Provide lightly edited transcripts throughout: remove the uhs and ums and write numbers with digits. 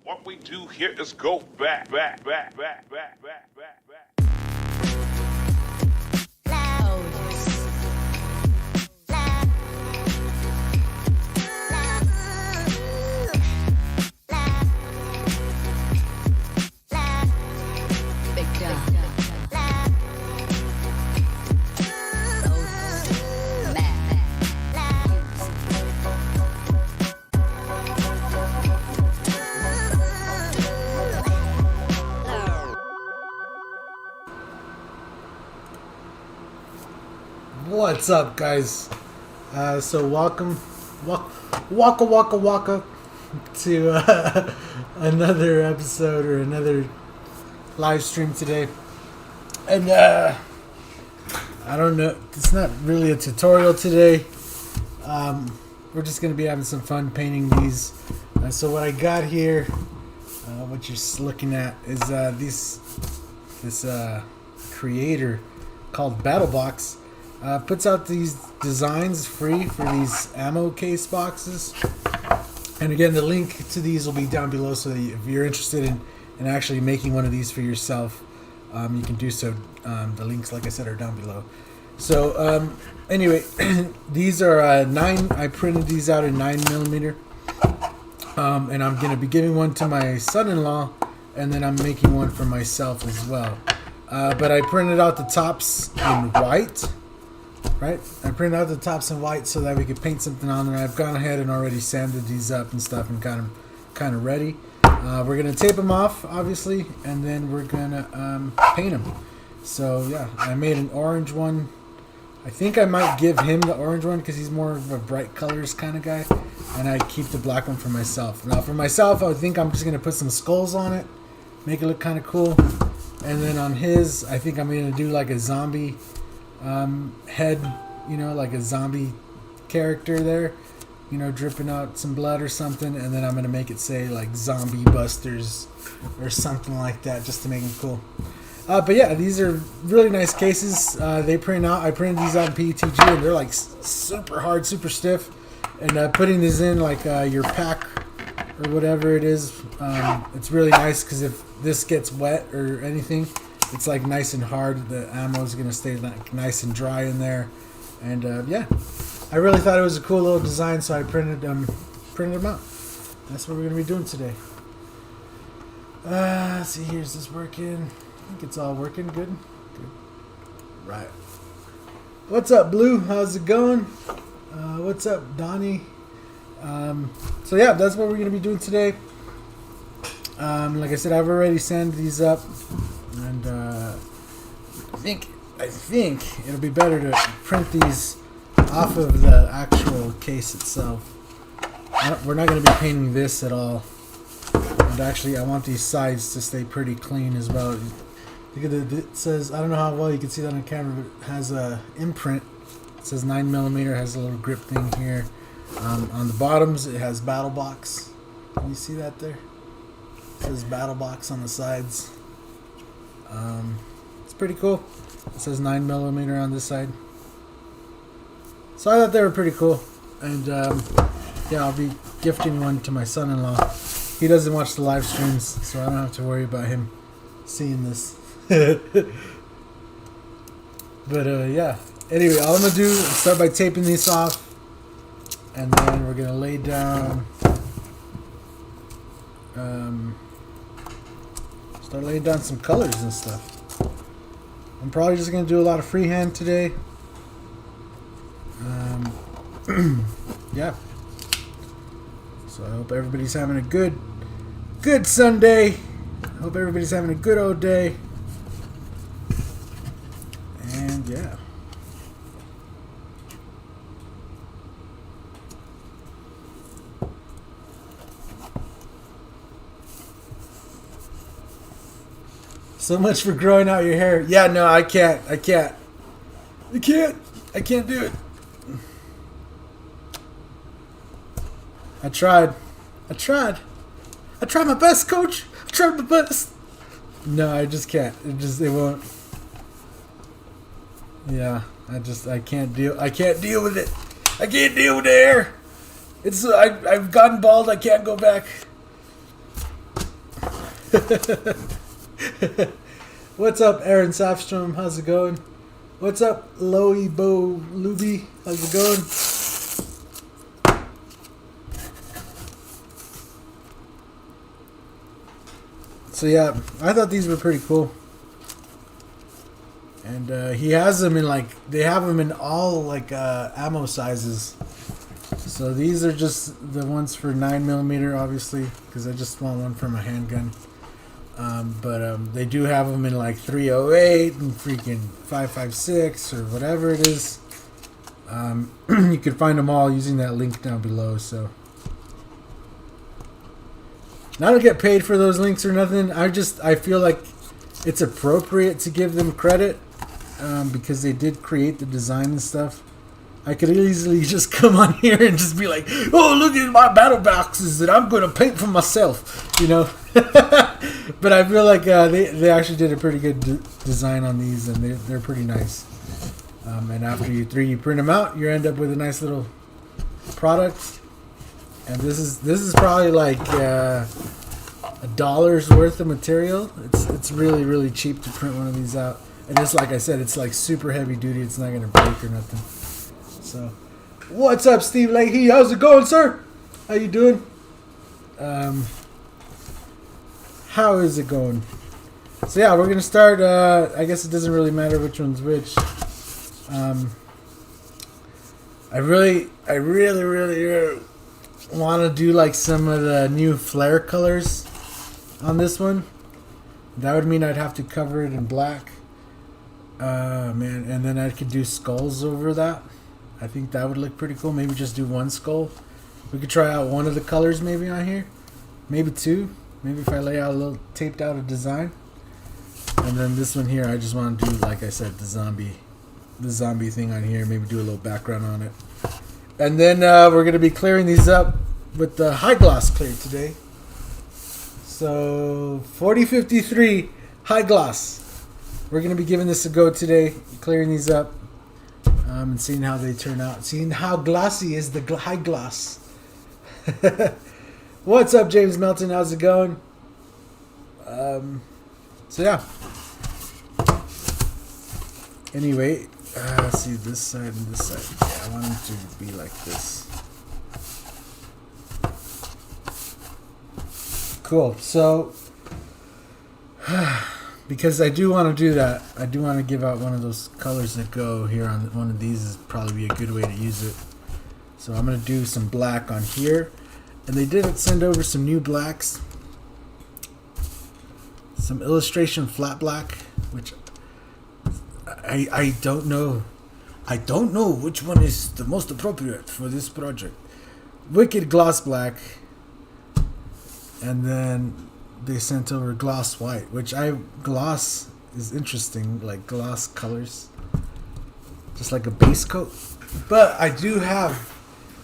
What we do here is go back. What's up, guys? So welcome, waka to another episode or another live stream today. And I don't know, it's not really a tutorial today. We're just gonna be having some fun painting these. So what I got here, what you're looking at, is this creator called BattleBox. Puts out these designs free for these ammo case boxes. And again, the link to these will be down below, so that if you're interested in actually making one of these for yourself, you can do so. The links, like I said, are down below. So anyway, these are I printed these out in 9mm. And I'm going to be giving one to my son-in-law, and then I'm making one for myself as well. But I printed out the tops in white. Right, I printed out the tops in white so that we could paint something on there. I've gone ahead and already sanded these up and stuff, and kind of ready. We're gonna tape them off, obviously, and then we're gonna paint them. So yeah, I made an orange one. I think I might give him the orange one because he's more of a bright colors kind of guy, and I keep the black one for myself. Now for myself, I think I'm just gonna put some skulls on it, make it look kind of cool, and then on his, I think I'm gonna do like a zombie head, like a zombie character there, dripping out some blood or something, and then I'm gonna make it say like Zombie Busters or something like that, just to make them cool. But yeah, these are really nice cases. They print out. I printed these out in PETG, and they're like super hard, super stiff. And putting these in like your pack or whatever it is, it's really nice because if this gets wet or anything, it's like nice and hard. The ammo is gonna stay like nice and dry in there, and yeah, I really thought it was a cool little design, so I printed them out. That's what we're gonna be doing today. Let's see here, is this working? I think it's all working. Good. Right. What's up, Blue? How's it going? What's up, Donnie? So yeah, that's what we're gonna be doing today. Like I said, I've already sanded these up. And I think it'll be better to print these off of the actual case itself. We're not going to be painting this at all. And actually, I want these sides to stay pretty clean as well. Look at it says, I don't know how well you can see that on camera, but it has a imprint. It says 9mm, has a little grip thing here. On the bottoms, it has BattleBox. Can you see that there? It says BattleBox on the sides. It's pretty cool. It says 9mm on this side. So I thought they were pretty cool. And yeah, I'll be gifting one to my son-in-law. He doesn't watch the live streams, so I don't have to worry about him seeing this. But yeah. Anyway, all I'm going to do is start by taping these off. And then we're going to lay down... start laying down some colors and stuff. I'm probably just going to do a lot of freehand today. Yeah. So I hope everybody's having a good Sunday. I hope everybody's having a good old day. And yeah. So much for growing out your hair. Yeah, no, I can't do it. I tried my best, coach. I tried my best. No, I just can't. It won't. Yeah, I can't deal with it. I can't deal with the hair. I've gotten bald. I can't go back. What's up, Aaron Safstrom? How's it going? What's up, Loibo Luby? How's it going? So yeah, I thought these were pretty cool. And he has them in like, they have them in all like ammo sizes. So these are just the ones for 9mm, obviously, because I just want one for my handgun. But they do have them in like 308 and freaking 5.56 or whatever it is. You can find them all using that link down below. So I don't get paid for those links or nothing. I feel like it's appropriate to give them credit because they did create the design and stuff. I could easily just come on here and just be like, oh, look at my battle boxes that I'm going to paint for myself, you know. But I feel like they actually did a pretty good design on these, and they're pretty nice. And after you 3D print them out, you end up with a nice little product. And this is probably like $1 worth of material. It's really, really cheap to print one of these out. And it's like I said, it's like super heavy duty. It's not going to break or nothing. So, what's up, Steve Leahy? How's it going, sir? How you doing? How is it going? So yeah, we're gonna start. I guess it doesn't really matter which one's which. I really want to do like some of the new flare colors on this one. That would mean I'd have to cover it in black. Man, and then I could do skulls over that. I think that would look pretty cool. Maybe just do one skull. We could try out one of the colors maybe on here. Maybe two. Maybe if I lay out a little taped out a design. And then this one here, I just want to do, like I said, the zombie thing on here. Maybe do a little background on it. And then we're going to be clearing these up with the high gloss clear today. So 4053 high gloss. We're going to be giving this a go today, clearing these up. And seeing how they turn out. Seeing how glossy is the high gloss. What's up, James Melton? How's it going? So yeah. Anyway, let's see this side and this side. Yeah, I want it to be like this. Cool. So, because I do want to do that, I do want to give out one of those colors that go here on one of these. Is probably be a good way to use it. So I'm going to do some black on here. And they did send over some new blacks. Some illustration flat black, which I don't know. I don't know which one is the most appropriate for this project. Wicked gloss black. And then they sent over gloss white, which gloss is interesting, like gloss colors. Just like a base coat. But I do have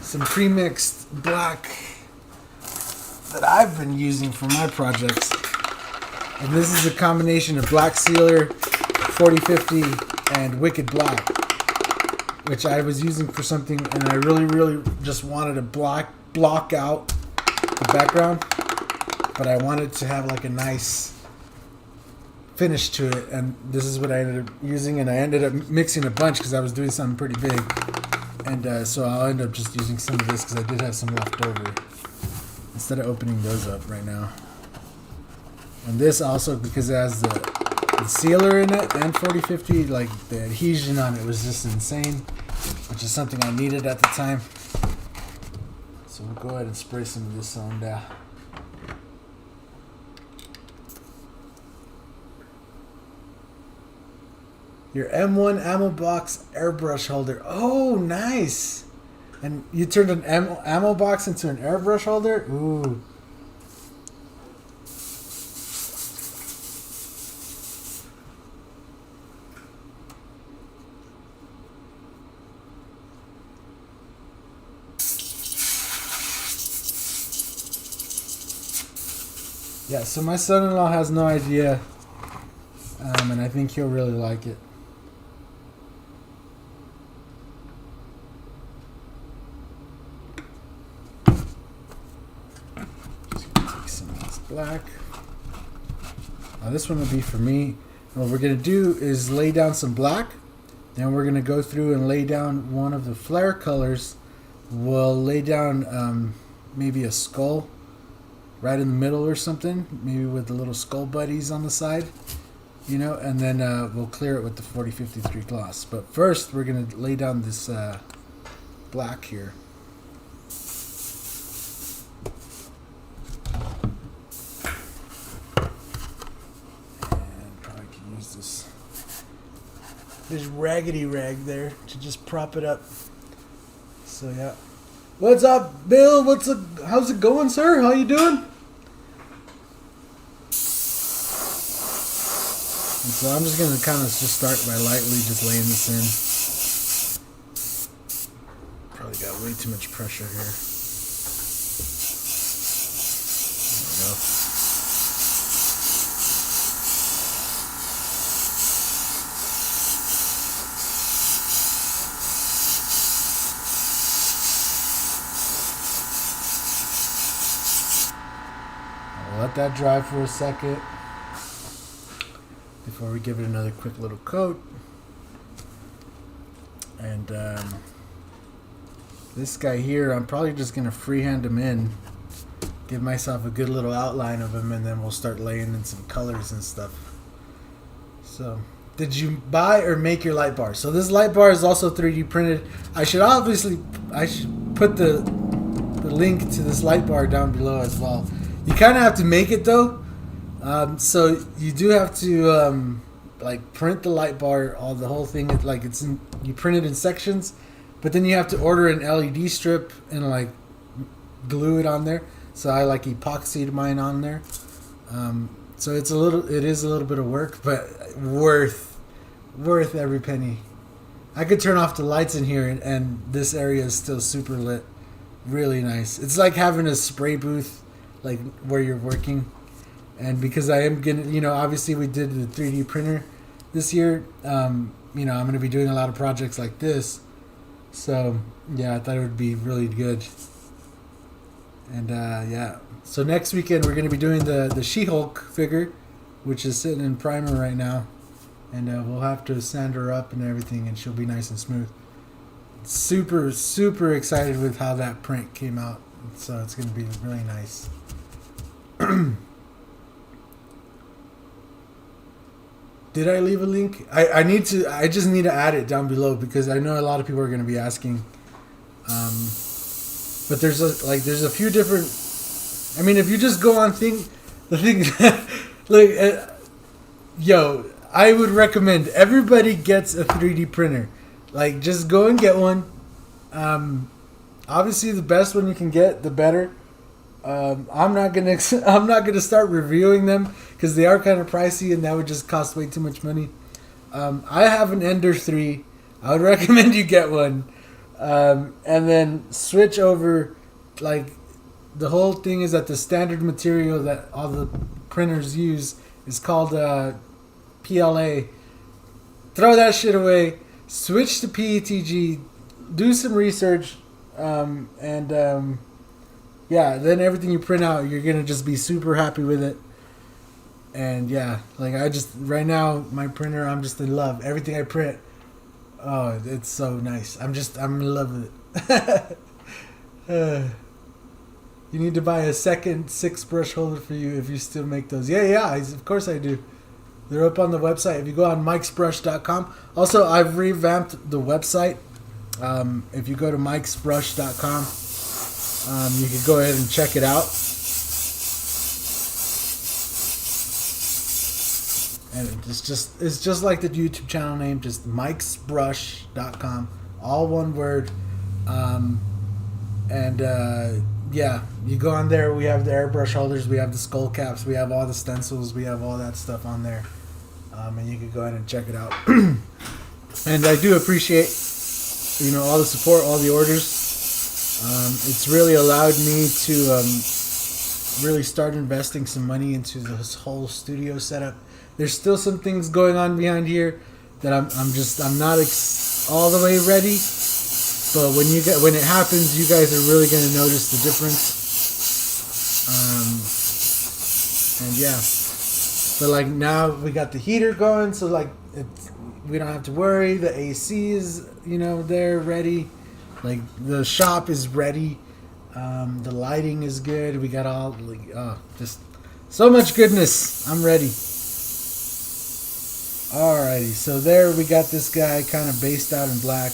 some pre-mixed black that I've been using for my projects. And this is a combination of Black Sealer, 4050, and Wicked Black, which I was using for something, and I really just wanted to block out the background, but I wanted to have like a nice finish to it, and this is what I ended up using, and I ended up mixing a bunch because I was doing something pretty big, and so I'll end up just using some of this because I did have some left over. Instead of opening those up right now. And this also, because it has the sealer in it and 4050, like the adhesion on it was just insane, which is something I needed at the time. So we'll go ahead and spray some of this on down. Your M1 ammo box airbrush holder. Oh, nice! And you turned an ammo box into an airbrush holder? Ooh. Yeah, so my son-in-law has no idea, and I think he'll really like it. Just gonna take some of this black. This one will be for me. What we're going to do is lay down some black. Then we're going to go through and lay down one of the flare colors. We'll lay down maybe a skull right in the middle or something. Maybe with the little skull buddies on the side. You know, and then we'll clear it with the 4053 gloss. But first, we're going to lay down this black here. This raggedy rag there to just prop it up. So yeah. What's up, Bill? How's it going, sir? How you doing? And so I'm just gonna kind of just start by lightly just laying this in. Probably got way too much pressure here. There we go. Let that dry for a second before we give it another quick little coat. And this guy here, I'm probably just going to freehand him in, give myself a good little outline of him, and then we'll start laying in some colors and stuff. So, did you buy or make your light bar? So this light bar is also 3D printed. I should put the link to this light bar down below as well. You kind of have to make it though, so you do have to like print the light bar, the whole thing. You print it in sections, but then you have to order an LED strip and like glue it on there. So I like epoxied mine on there. So it is a little bit of work, but worth every penny. I could turn off the lights in here and this area is still super lit, really nice. It's like having a spray booth, like where you're working. And because I am gonna, obviously we did the 3D printer this year, I'm gonna be doing a lot of projects like this. So yeah, I thought it would be really good. And yeah, so next weekend we're gonna be doing the She-Hulk figure, which is sitting in primer right now, and we'll have to sand her up and everything, and she'll be nice and smooth. Super excited with how that print came out, so it's gonna be really nice. Did I leave a link? I just need to add it down below because I know a lot of people are going to be asking. But there's a few different. I mean, if you just go on yo, I would recommend everybody gets a 3D printer. Like, just go and get one. Obviously, the best one you can get, the better. I'm not gonna start reviewing them because they are kind of pricey and that would just cost way too much money. I have an Ender 3. I would recommend you get one, and then switch over. Like, the whole thing is that the standard material that all the printers use is called PLA. Throw that shit away. Switch to PETG. Do some research, yeah, then everything you print out, you're going to just be super happy with it. And yeah, like right now, my printer, I'm just in love. Everything I print, oh, it's so nice. I'm in love with it. You need to buy a second 6-brush holder for you if you still make those. Yeah, of course I do. They're up on the website. If you go on mikesbrush.com. Also, I've revamped the website. If you go to mikesbrush.com, you can go ahead and check it out. And it's just like the YouTube channel name, just mikesbrush.com, all one word. Yeah, you go on there. We have the airbrush holders, we have the skull caps, we have all the stencils, we have all that stuff on there. And you can go ahead and check it out. And I do appreciate, all the support, all the orders. It's really allowed me to really start investing some money into this whole studio setup. There's still some things going on behind here that I'm not all the way ready. But when it happens, you guys are really going to notice the difference. And yeah, But like now we got the heater going, so like we don't have to worry. The AC is, you know, there ready. Like the shop is ready. The lighting is good. We got all like just so much goodness. I'm ready. Alrighty, so there we got this guy kind of based out in black.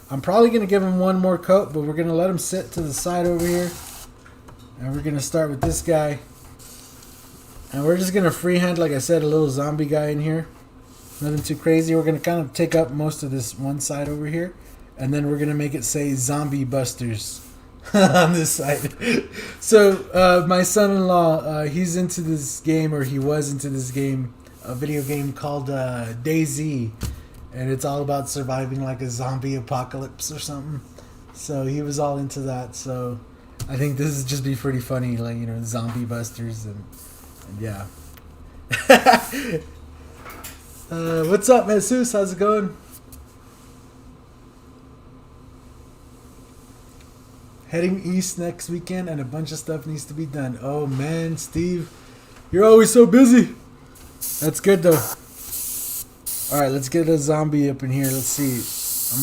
I'm probably going to give him one more coat, but we're going to let him sit to the side over here. And we're going to start with this guy. And we're just going to freehand, like I said, a little zombie guy in here. Nothing too crazy. We're going to kind of take up most of this one side over here. And then we're going to make it say Zombie Busters on this side. So my son-in-law, he's into this game, or he was into this game. A video game called DayZ, and it's all about surviving like a zombie apocalypse or something. So he was all into that. So I think this is just be pretty funny, like, you know, zombie busters and yeah. What's up, Jesus? How's it going? Heading east next weekend, and a bunch of stuff needs to be done. Oh man, Steve, you're always so busy. That's good though. Alright, let's get a zombie up in here. Let's see.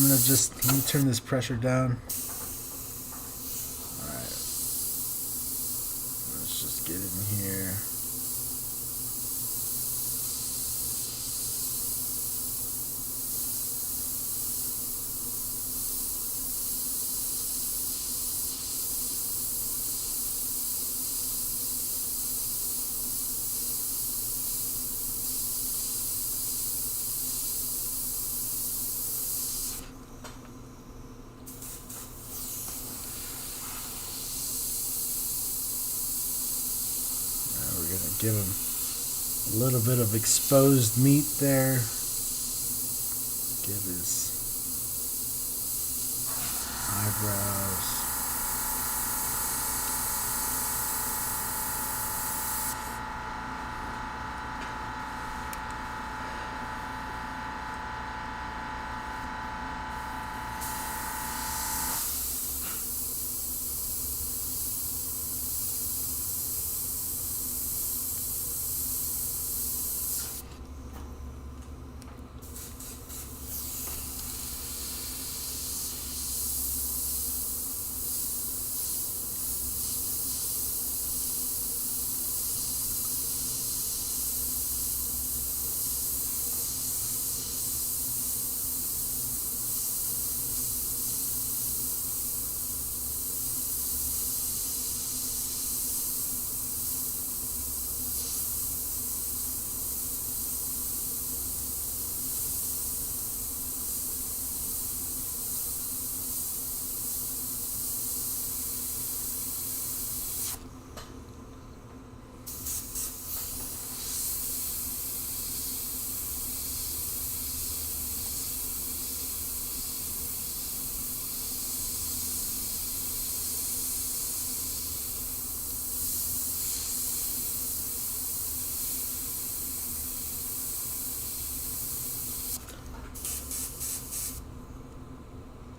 Let me turn this pressure down. Alright. Let's just get in here. Give him a little bit of exposed meat there. Give his eyebrows.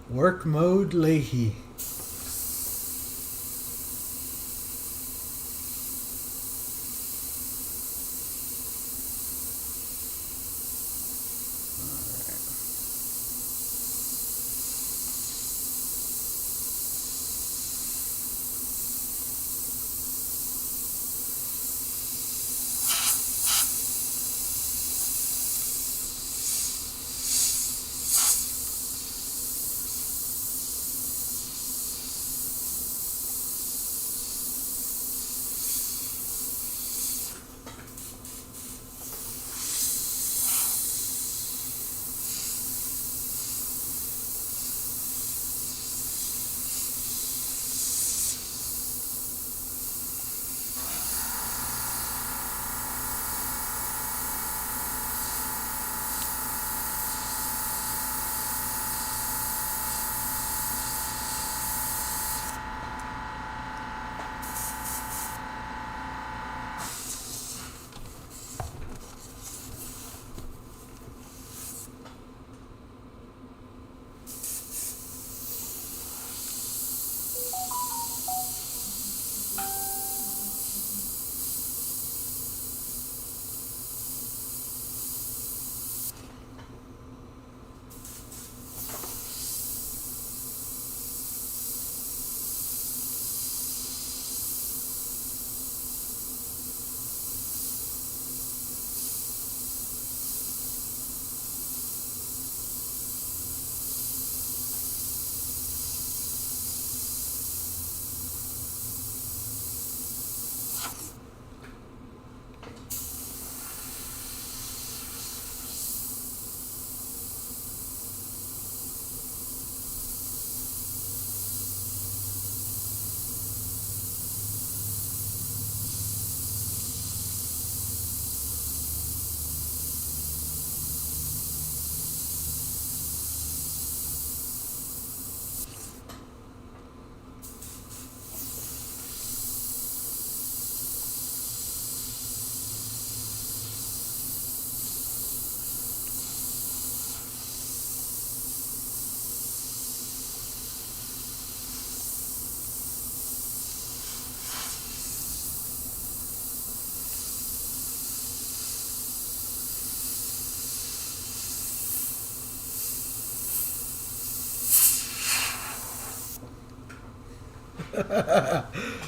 Work mode Leahy.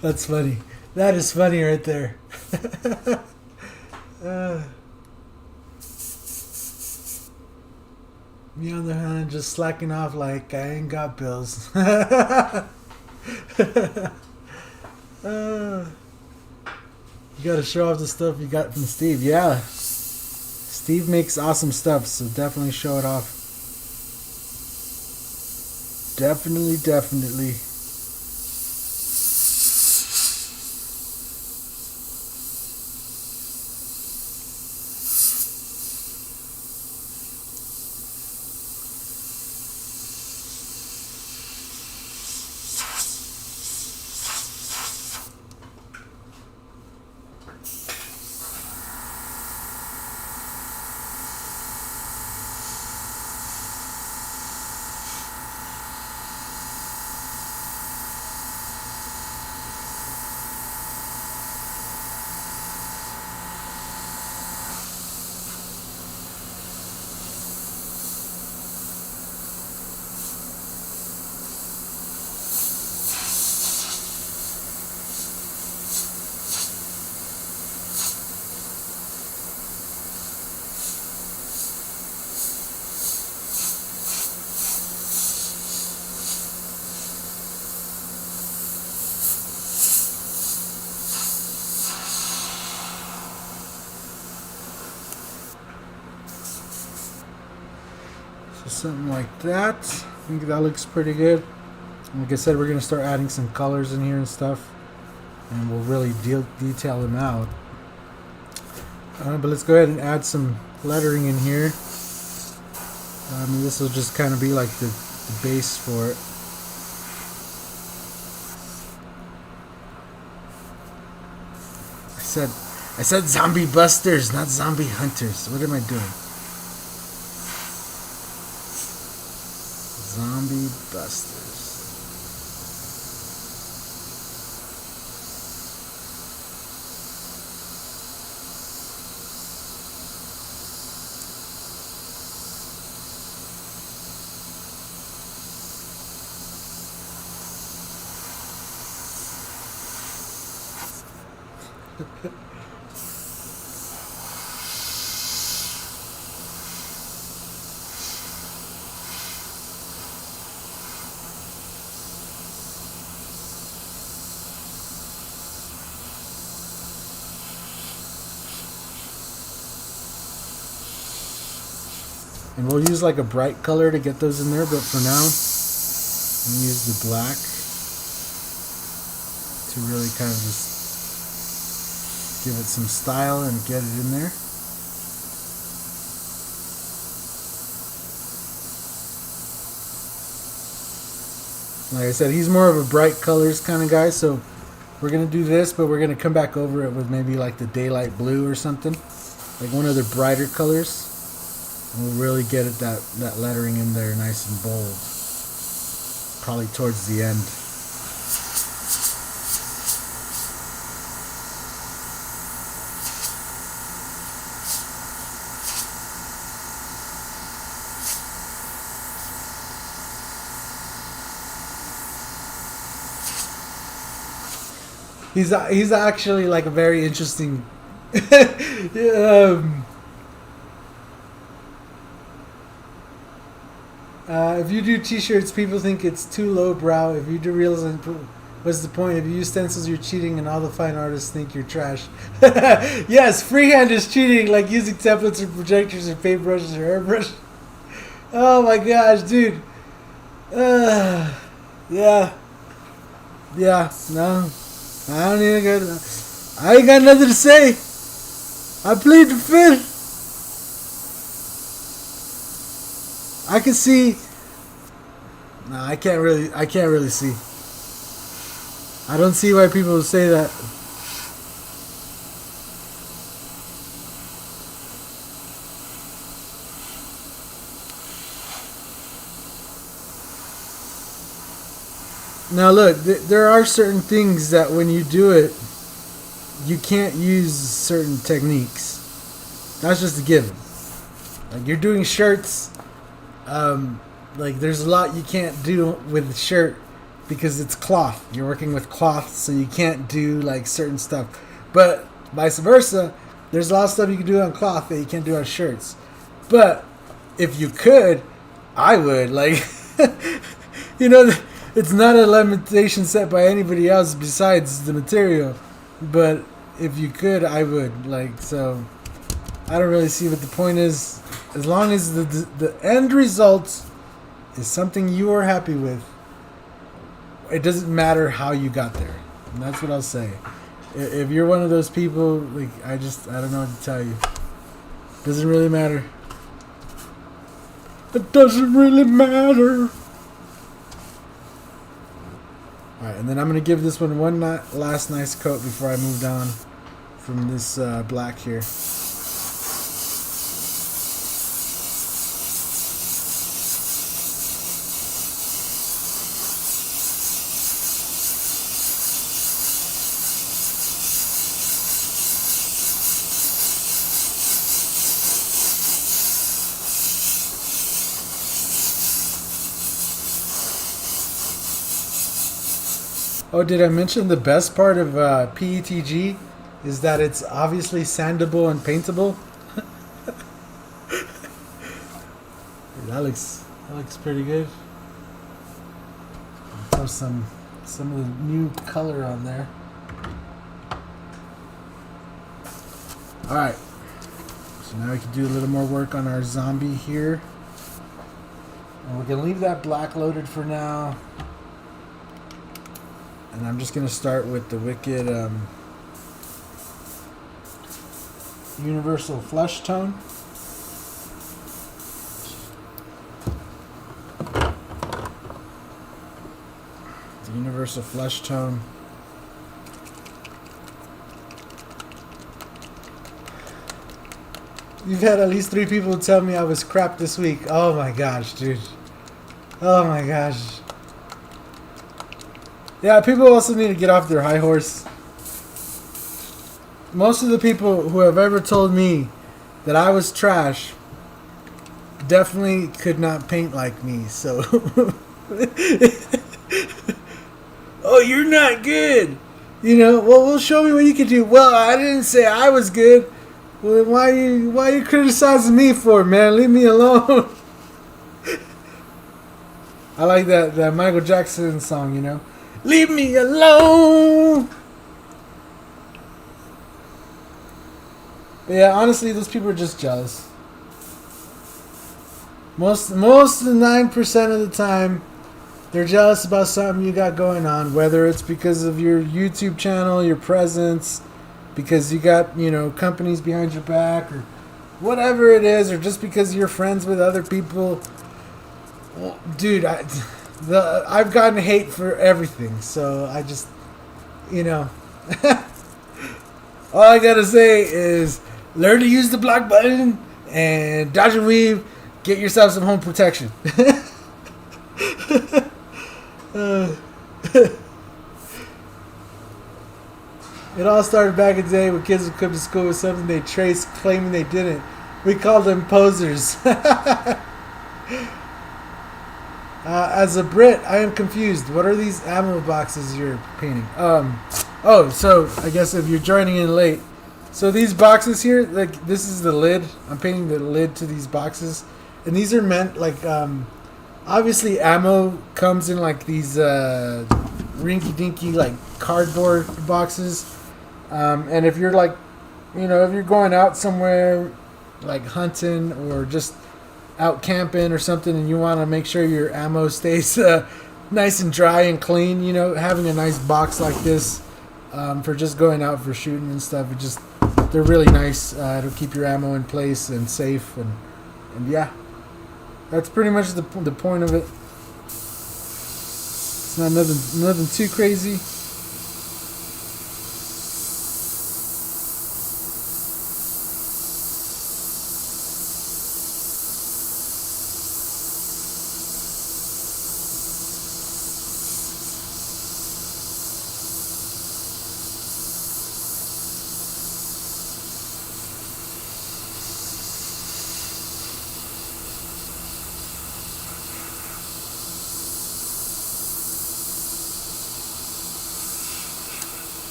That's funny. That is funny right there. Me on the hand, just slacking off like I ain't got bills. You gotta show off the stuff you got from Steve. Yeah, Steve makes awesome stuff, so definitely show it off. Definitely, definitely. So something like that. I think that looks pretty good. Like I said, we're going to start adding some colors in here and stuff. And we'll really detail them out. But let's go ahead and add some lettering in here. This will just kind of be like the base for it. I said zombie busters, not zombie hunters. What am I doing? Zombie busters. And we'll use like a bright color to get those in there, but for now, I'm gonna use the black to really kind of just give it some style and get it in there. Like I said, he's more of a bright colors kind of guy, so we're gonna do this, but we're gonna come back over it with maybe like the daylight blue or something, like one of the brighter colors. And we'll really get it that lettering in there nice and bold. Probably towards the end. He's actually like a very interesting if you do t-shirts, people think it's too lowbrow. If you do reels, what's the point? If you use stencils, you're cheating, and all the fine artists think you're trash. Yes, freehand is cheating, like using templates or projectors or paintbrushes or airbrush. Oh my gosh, dude. Yeah. No, I don't even got. I ain't got nothing to say. I plead the fifth. I can see. No, I can't really see. I don't see why people would say that. Now look, there are certain things that when you do it, you can't use certain techniques. That's just a given. Like you're doing shirts. Like there's a lot you can't do with the shirt because it's cloth. You're working with cloth, so you can't do like certain stuff. But vice versa, there's a lot of stuff you can do on cloth that you can't do on shirts. But if you could, I would. Like, you know, it's not a limitation set by anybody else besides the material. But if you could, I would. Like, so I don't really see what the point is. As long as the end result is something you are happy with, it doesn't matter how you got there. And that's what I'll say. If you're one of those people, like, I don't know what to tell you. Doesn't really matter. It doesn't really matter. Alright, and then I'm going to give this one last nice coat before I move on from this black here. Oh, did I mention the best part of PETG is that it's obviously sandable and paintable? that looks pretty good. Throw some of the new color on there. All right. So now we can do a little more work on our zombie here. And we're gonna leave that black loaded for now. And I'm just going to start with the Wicked Universal Flesh Tone. The Universal Flesh Tone. You've had at least 3 people tell me I was crap this week. Oh my gosh, dude. Oh my gosh. Yeah, people also need to get off their high horse. Most of the people who have ever told me that I was trash definitely could not paint like me, so... Oh, you're not good! You know, well, show me what you can do. Well, I didn't say I was good. Well, why are you criticizing me for, man? Leave me alone. I like that Michael Jackson song, you know? Leave me alone. But yeah, honestly, those people are just jealous. Most of the 9% of the time, they're jealous about something you got going on, whether it's because of your YouTube channel, your presence, because you got, you know, companies behind your back, or whatever it is, or just because you're friends with other people. Well, dude, I've gotten hate for everything, so I just, you know, all I gotta say is learn to use the block button and dodge and weave. Get yourself some home protection. It all started back in the day when kids would come to school with something they traced, claiming they didn't. We called them posers. As a Brit, I am confused. What are these ammo boxes you're painting? Oh, so I guess if you're joining in late, so these boxes here, like, this is the lid. I'm painting the lid to these boxes, and these are meant like, obviously ammo comes in like these rinky-dinky like cardboard boxes, and if you're like, you know, if you're going out somewhere like hunting or just out camping or something, and you want to make sure your ammo stays nice and dry and clean, you know, having a nice box like this for just going out for shooting and stuff, they're really nice. It'll keep your ammo in place and safe, and yeah, that's pretty much the point of it. It's not nothing too crazy.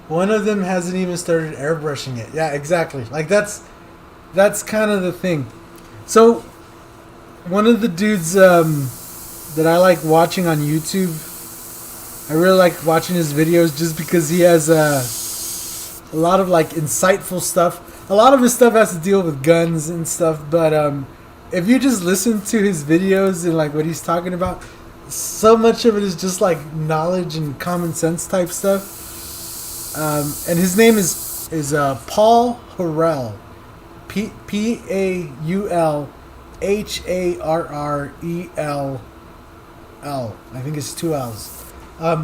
One of them hasn't even started airbrushing it. Yeah, exactly. Like that's kind of the thing. So one of the dudes that I like watching on YouTube, I really like watching his videos just because he has a lot of like insightful stuff. A lot of his stuff has to deal with guns and stuff, but if you just listen to his videos and like what he's talking about, so much of it is just like knowledge and common sense type stuff. And his name is Paul Harrell, Paulharrell. I think it's 2 L's.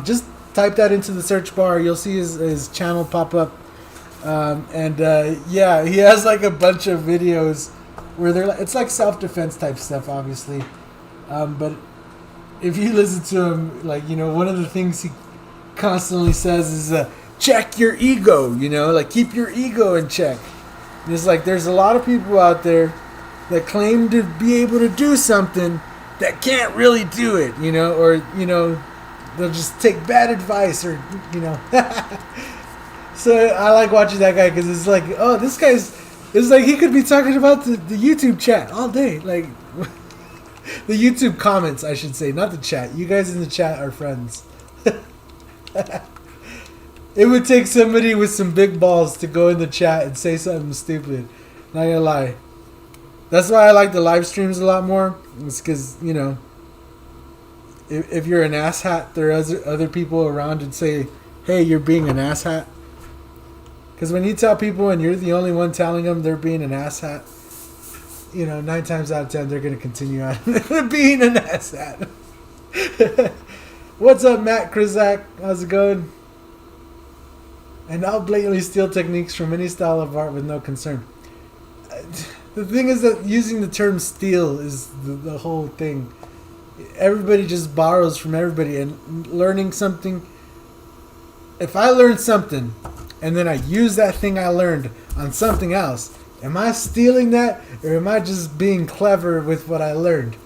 Just type that into the search bar. You'll see his channel pop up. Yeah, he has like a bunch of videos where it's like self-defense type stuff, obviously. But if you listen to him, like, you know, one of the things he constantly says is check your ego, you know, like keep your ego in check. And it's like there's a lot of people out there that claim to be able to do something that can't really do it, you know, or, you know, they'll just take bad advice or, you know. So I like watching that guy because it's like, oh, this guy's, it's like he could be talking about the YouTube chat all day. Like, the YouTube comments, I should say, not the chat. You guys in the chat are friends. It would take somebody with some big balls to go in the chat and say something stupid. Not gonna lie. That's why I like the live streams a lot more. It's because, you know, if you're an asshat, there are other people around and say, hey, you're being an asshat. Because when you tell people and you're the only one telling them they're being an asshat, you know, 9 times out of 10, they're going to continue on being an asshat. What's up, Matt Krizak? How's it going? And I'll blatantly steal techniques from any style of art with no concern. The thing is that using the term steal is the whole thing. Everybody just borrows from everybody, and learning something. If I learn something and then I use that thing I learned on something else, am I stealing that, or am I just being clever with what I learned?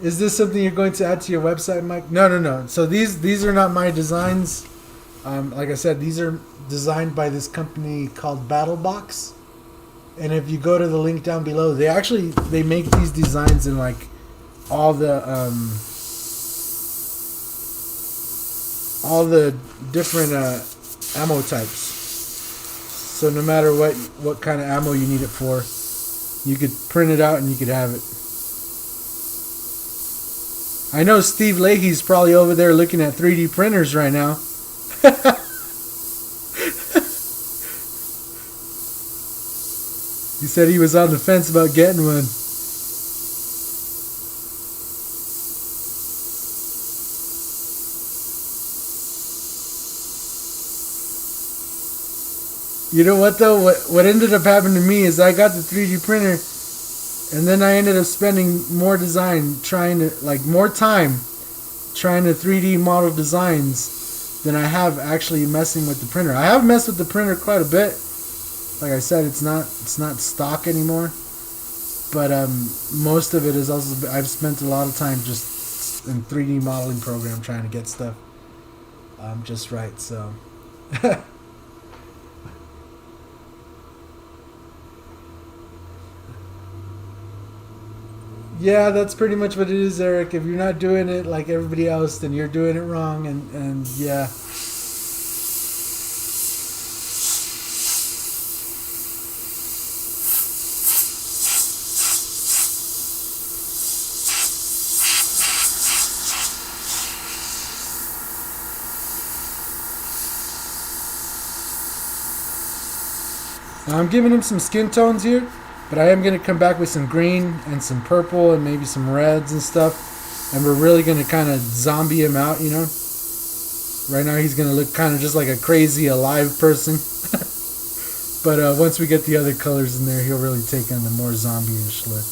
Is this something you're going to add to your website, Mike? No. So these are not my designs. Like I said, these are designed by this company called BattleBox. And if you go to the link down below, they make these designs in like all the different ammo types. So no matter what kind of ammo you need it for, you could print it out and you could have it. I know Steve Leahy's probably over there looking at 3D printers right now. He said he was on the fence about getting one. You know what though? What ended up happening to me is I got the 3D printer, and then I ended up spending more time trying to 3D model designs than I have actually messing with the printer. I have messed with the printer quite a bit. Like I said, it's not stock anymore. But most of it is also, I've spent a lot of time just in 3D modeling program trying to get stuff just right. So. Yeah, that's pretty much what it is, Eric. If you're not doing it like everybody else, then you're doing it wrong, and yeah. I'm giving him some skin tones here. But I am going to come back with some green and some purple and maybe some reds and stuff. And we're really going to kind of zombie him out, you know. Right now he's going to look kind of just like a crazy alive person. But once we get the other colors in there, he'll really take on the more zombie-ish look.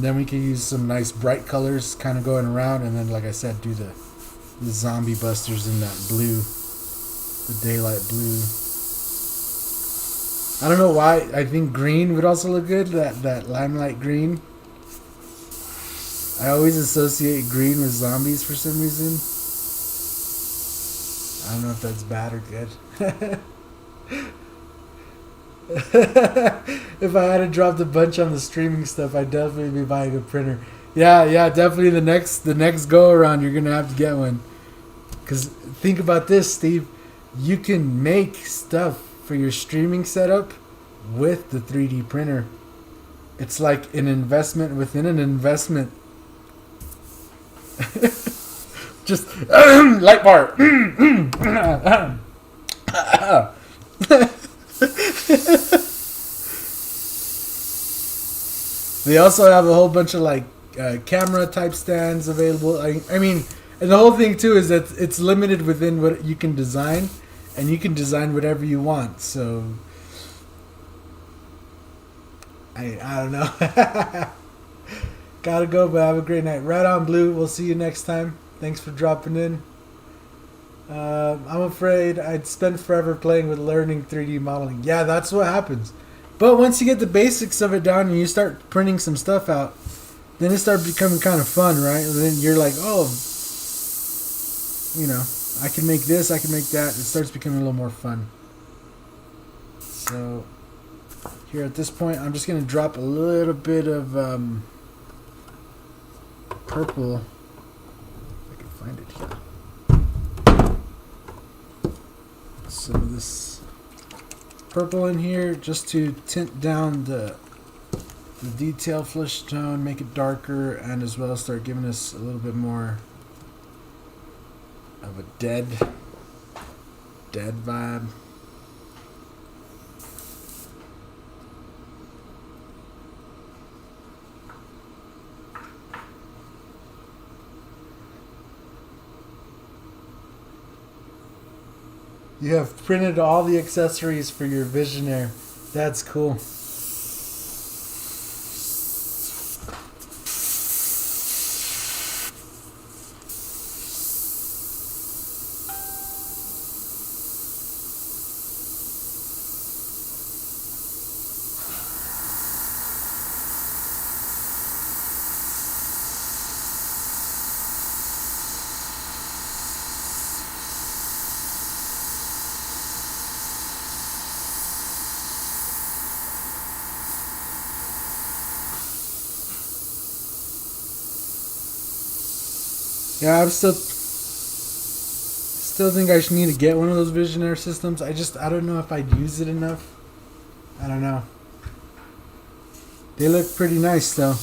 Then we can use some nice bright colors kind of going around, and then, like I said, do the zombie busters in that blue, the daylight blue. I don't know why. I think green would also look good, that limelight green. I always associate green with zombies for some reason. I don't know if that's bad or good. If I had dropped a bunch on the streaming stuff, I'd definitely be buying a printer. Yeah, definitely the next go around you're gonna have to get one. Cause think about this, Steve. You can make stuff for your streaming setup with the 3D printer. It's like an investment within an investment. Just light bar. They also have a whole bunch of like camera type stands available. I mean, and the whole thing too is that it's limited within what you can design, and you can design whatever you want. So I don't know. Gotta go, but have a great night. Right on, Blue. We'll see you next time. Thanks for dropping in. I'm afraid I'd spend forever playing with learning 3D modeling. Yeah, that's what happens. But once you get the basics of it down and you start printing some stuff out, then it starts becoming kind of fun, right? And then you're like, oh, you know, I can make this, I can make that. It starts becoming a little more fun. So here at this point, I'm just going to drop a little bit of purple. If I can find it here. Some of this purple in here just to tint down the detail flush tone, make it darker, and as well start giving us a little bit more of a dead vibe. You have printed all the accessories for your Visionaire. That's cool. Yeah, I'm still think I should need to get one of those Visionaire systems. I don't know if I'd use it enough. I don't know. They look pretty nice though.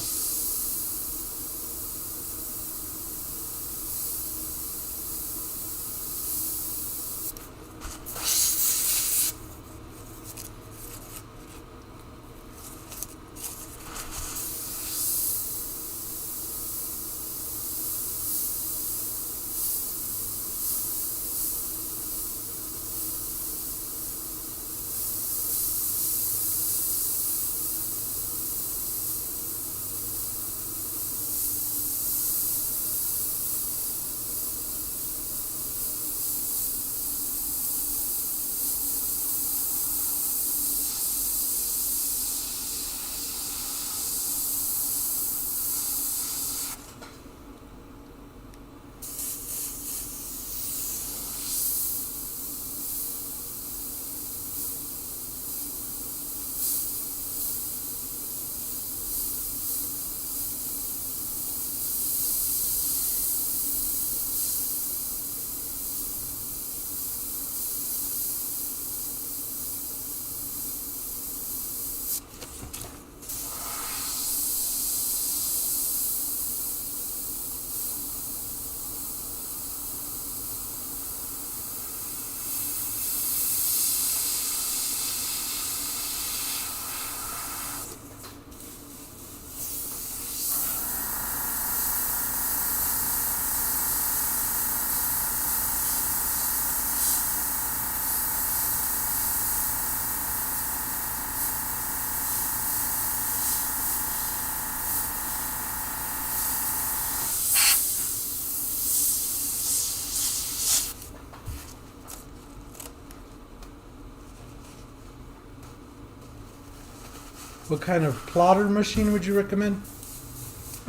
What kind of plotter machine would you recommend?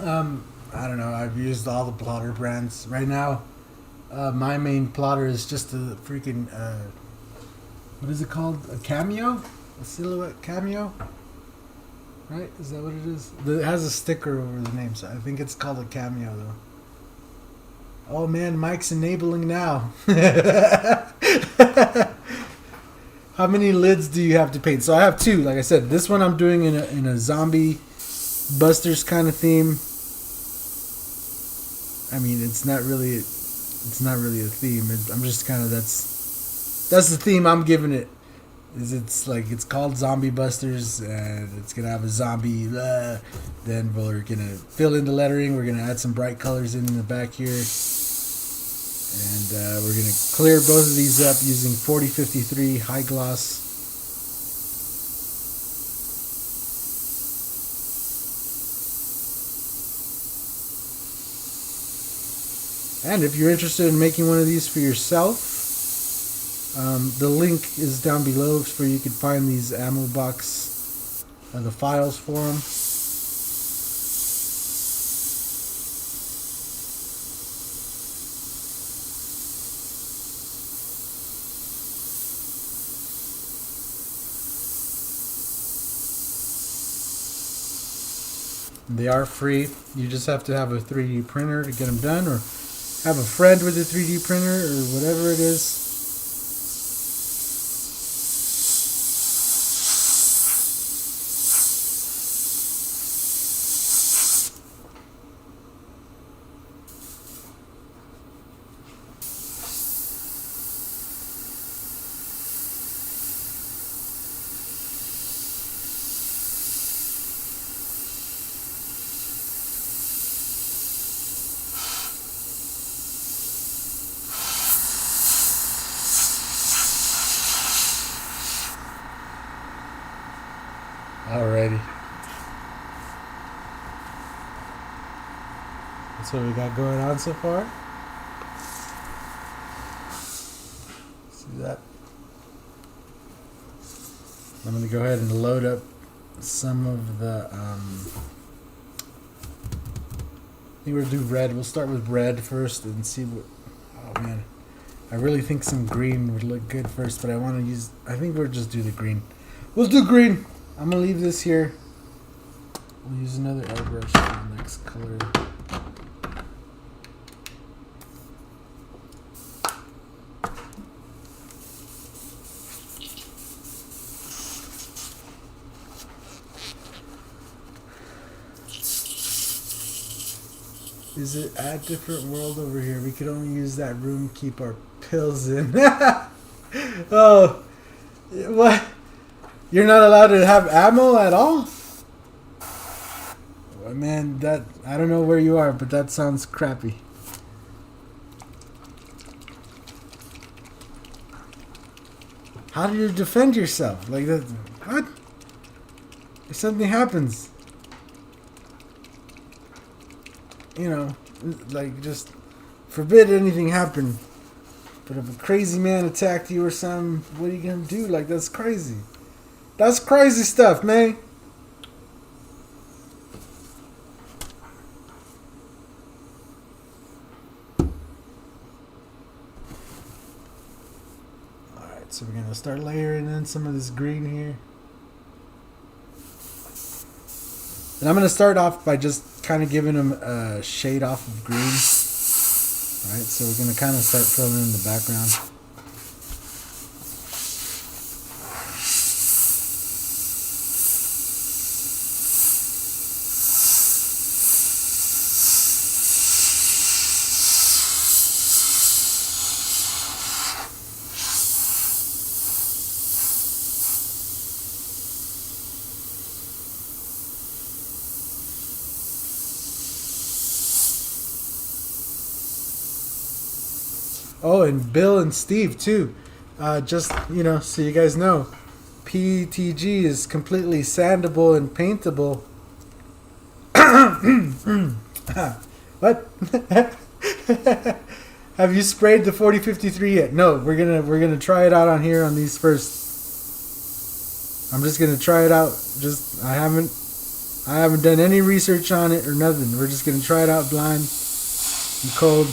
I don't know. I've used all the plotter brands. Right now, my main plotter is just a freaking, what is it called? A Cameo? A Silhouette Cameo? Right? Is that what it is? It has a sticker over the name, so I think it's called a Cameo, though. Oh man, Mike's enabling now. How many lids do you have to paint? So I have two. Like I said, this one I'm doing in a zombie busters kind of theme. I mean, it's not really a theme. I'm just kind of that's the theme I'm giving it. It's called Zombie Busters, and it's gonna have a zombie. Then we're gonna fill in the lettering. We're gonna add some bright colors in the back here, and we're gonna clear both of these up using 4053 high gloss. And if you're interested in making one of these for yourself, the link is down below where you can find these ammo box, the files for them. They are free. You just have to have a 3D printer to get them done, or have a friend with a 3D printer, or whatever it is. Alrighty. That's what we got going on so far. See that? I'm going to go ahead and load up some of the, I think we'll do red. We'll start with red first and see what, oh man. I really think some green would look good first, but I think we'll just do the green. We'll do green! I'm going to leave this here. We'll use another airbrush for the next color. Is it at different world over here? We could only use that room to keep our pills in. Oh, what? You're not allowed to have ammo at all? Well, man, I don't know where you are, but that sounds crappy. How do you defend yourself? Like that? What? If something happens, you know, like just forbid anything happen. But if a crazy man attacked you or something, what are you gonna do? Like that's crazy. That's crazy stuff, man. Alright, so we're going to start layering in some of this green here. And I'm going to start off by just kind of giving them a shade off of green. Alright, so we're going to kind of start filling in the background. Oh, and Bill and Steve too. Just, you know, so you guys know, PETG is completely sandable and paintable. What? Have you sprayed the 4053 yet? No, we're gonna try it out on here on these first. I'm just gonna try it out. I haven't done any research on it or nothing. We're just gonna try it out blind and cold,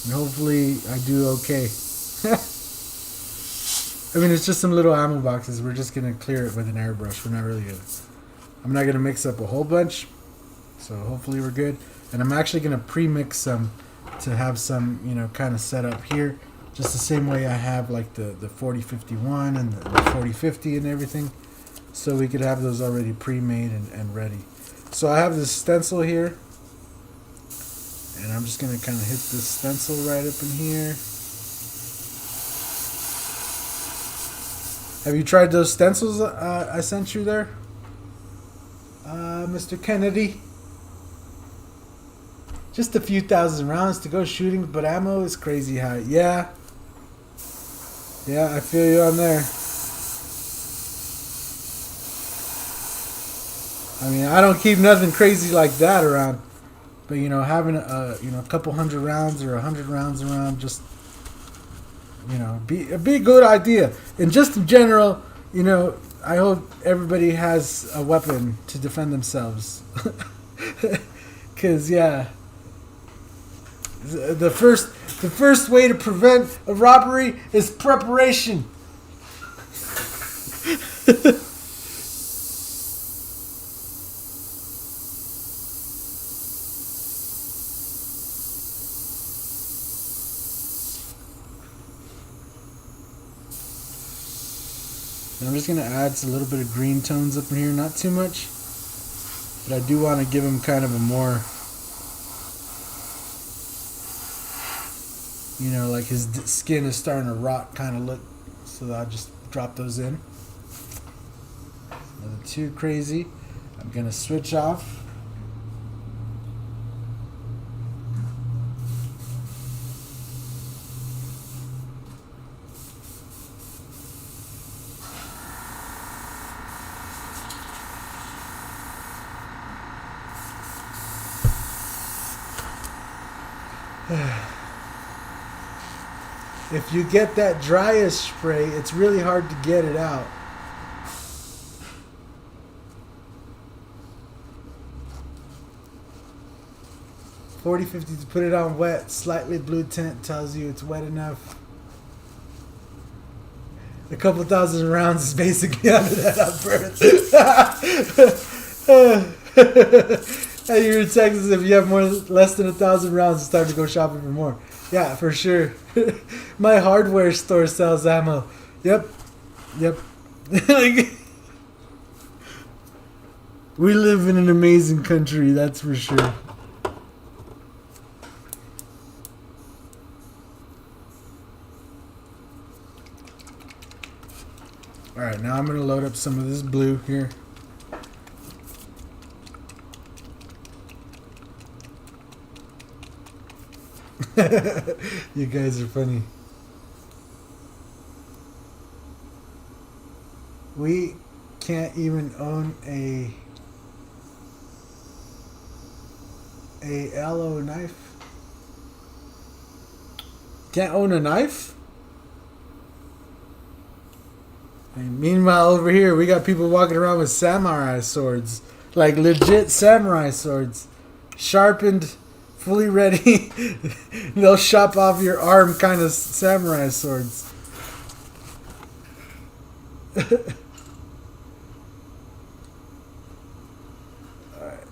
and hopefully I do okay. I mean, it's just some little ammo boxes. We're just gonna clear it with an airbrush. We're not really gonna. I'm not gonna mix up a whole bunch, so hopefully we're good. And I'm actually gonna pre-mix some to have some, kind of set up here, just the same way I have like the 4051 and the 4050 and everything, so we could have those already pre-made and ready. So I have this stencil here, and I'm just gonna kind of hit this stencil right up in here. Have you tried those stencils I sent you there, Mr. Kennedy? Just a few thousand rounds to go shooting, but ammo is crazy high. Yeah, I feel you on there. I mean, I don't keep nothing crazy like that around, but having a couple hundred rounds or 100 rounds around, just be a good idea. And just in general, I hope everybody has a weapon to defend themselves. Cause the first way to prevent a robbery is preparation. I'm just going to add a little bit of green tones up in here, not too much, but I do want to give him kind of a more, like his skin is starting to rot kind of look, so I'll just drop those in. Nothing too crazy. I'm going to switch off. If you get that dryest spray, it's really hard to get it out. $40.50 to put it on wet. Slightly blue tint tells you it's wet enough. A couple thousand rounds is basically under that on birth. Hey, you're in Texas. If you have less than 1,000 rounds, it's time to go shopping for more. Yeah, for sure. My hardware store sells ammo. Yep. We live in an amazing country, that's for sure. Alright, now I'm going to load up some of this blue here. You guys are funny. We can't even own a aloe knife. Can't own a knife? And meanwhile, over here, we got people walking around with samurai swords. Like legit samurai swords. Sharpened, fully ready. They'll chop off your arm kind of samurai swords. Alright.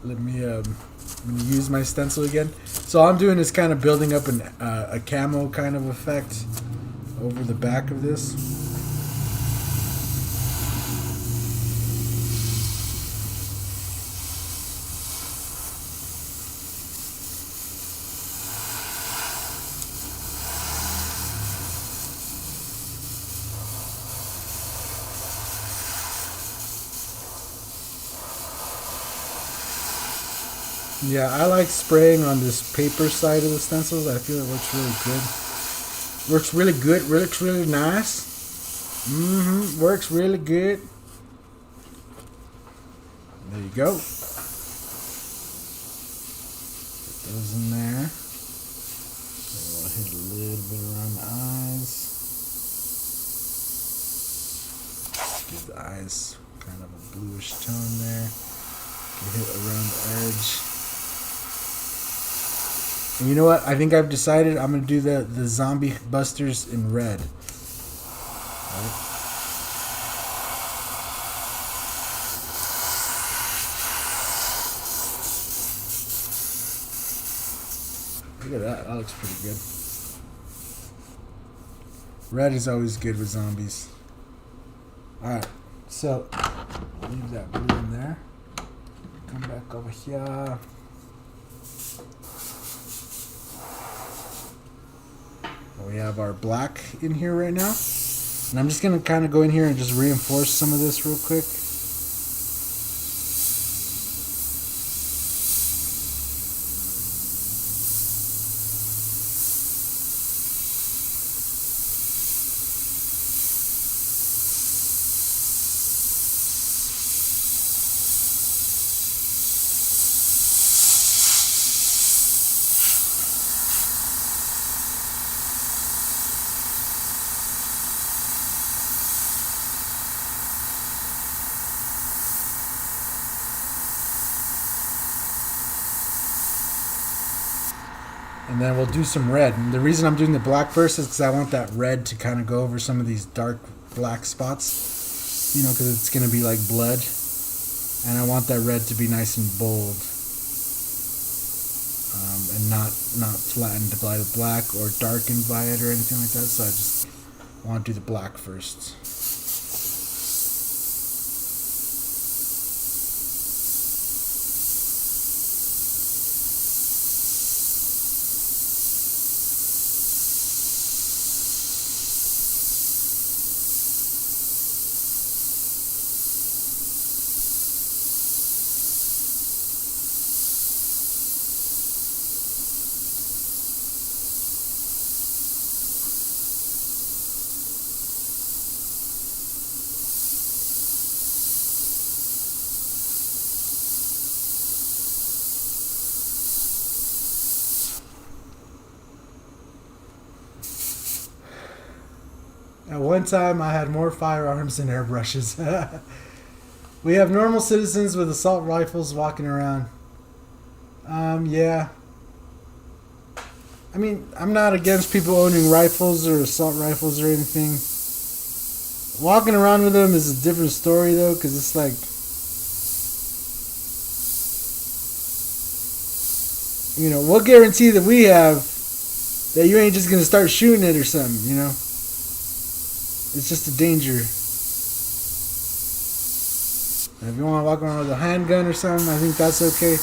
Let me I'm gonna use my stencil again. So all I'm doing is kind of building up a camo kind of effect over the back of this. Yeah, I like spraying on this paper side of the stencils. I feel it looks really good. Works really good. Looks really nice. Works really good. There you go. Put those in there. I'll hit a little bit around the eyes. eyes. Kind of a bluish tone there. Get hit around the edge. And you know what? I think I've decided I'm going to do the zombie busters in red. Right. Look at that. That looks pretty good. Red is always good with zombies. Alright. So, leave that blue in there. Come back over here. We have our black in here right now. And I'm just going to kind of go in here and just reinforce some of this real quick. And then we'll do some red. And the reason I'm doing the black first is because I want that red to kind of go over some of these dark black spots. You know, because it's going to be like blood. And I want that red to be nice and bold. And not flattened by the black or darkened by it or anything like that. So I just want to do the black first. At one time, I had more firearms than airbrushes. We have normal citizens with assault rifles walking around. Yeah. I mean, I'm not against people owning rifles or assault rifles or anything. Walking around with them is a different story, though, because it's like... You know, what guarantee that we have that you ain't just going to start shooting it or something, you know? It's just a danger. And if you want to walk around with a handgun or something, I think that's okay.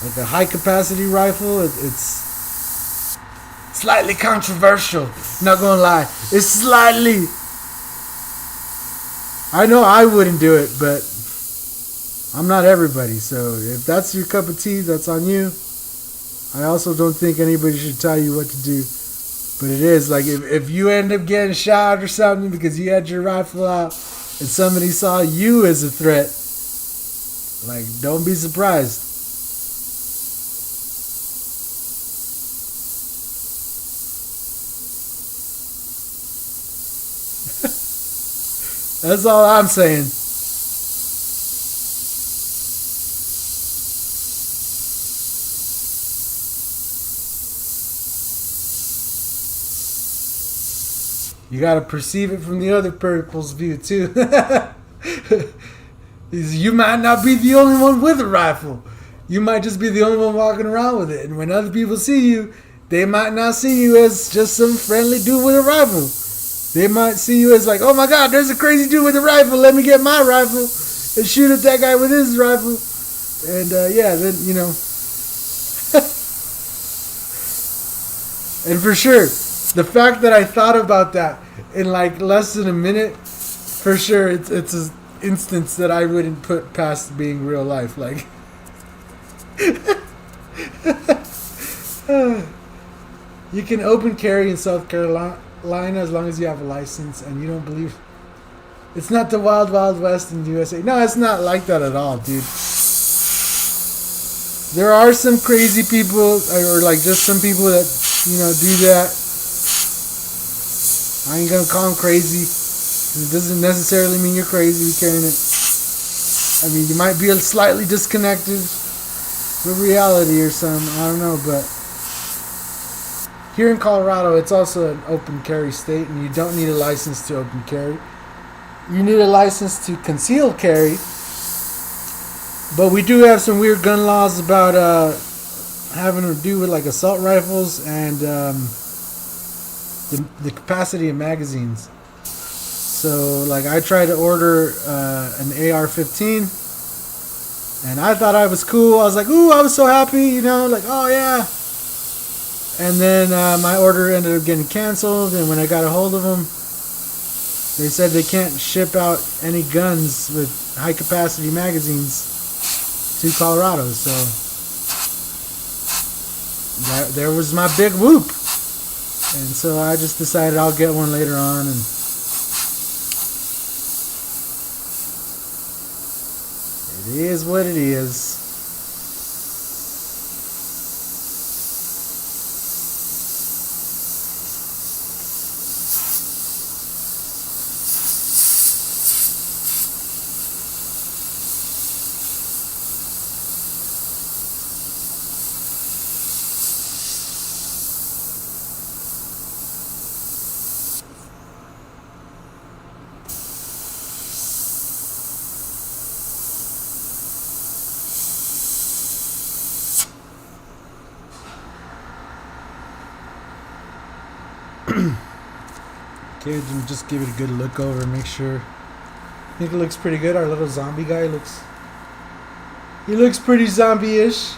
Like a high capacity rifle, it's slightly controversial. Not gonna lie. It's slightly. I know I wouldn't do it, but I'm not everybody. So if that's your cup of tea, that's on you. I also don't think anybody should tell you what to do. But it is, like, if you end up getting shot or something because you had your rifle out and somebody saw you as a threat, like, don't be surprised. That's all I'm saying. You gotta perceive it from the other people's view too. You might not be the only one with a rifle. You might just be the only one walking around with it. And when other people see you, they might not see you as just some friendly dude with a rifle. They might see you as like, oh my God, there's a crazy dude with a rifle. Let me get my rifle and shoot at that guy with his rifle. And yeah, then, you know. And for sure, the fact that I thought about that in like less than a minute, for sure, it's an instance that I wouldn't put past being real life. Like, you can open carry in South Carolina as long as you have a license and you don't believe. It's not the wild, wild west in the USA. No, it's not like that at all, dude. There are some crazy people, or like just some people that, you know, do that. I ain't gonna call them crazy. It doesn't necessarily mean you're crazy carrying it. I mean, you might be slightly disconnected with reality or something. I don't know, but here in Colorado, it's also an open carry state, and you don't need a license to open carry. You need a license to concealed carry, but we do have some weird gun laws about having to do with like assault rifles and the capacity of magazines. So, like, I tried to order an AR-15, and I thought I was cool. I was like, ooh, I was so happy, you know, like, oh yeah. And then my order ended up getting canceled, and when I got a hold of them, they said they can't ship out any guns with high-capacity magazines to Colorado. So there was my big whoop. And so I just decided I'll get one later on, and it is what it is. Okay, just give it a good look over, make sure. I think it looks pretty good. Our little zombie guy looks pretty zombie-ish.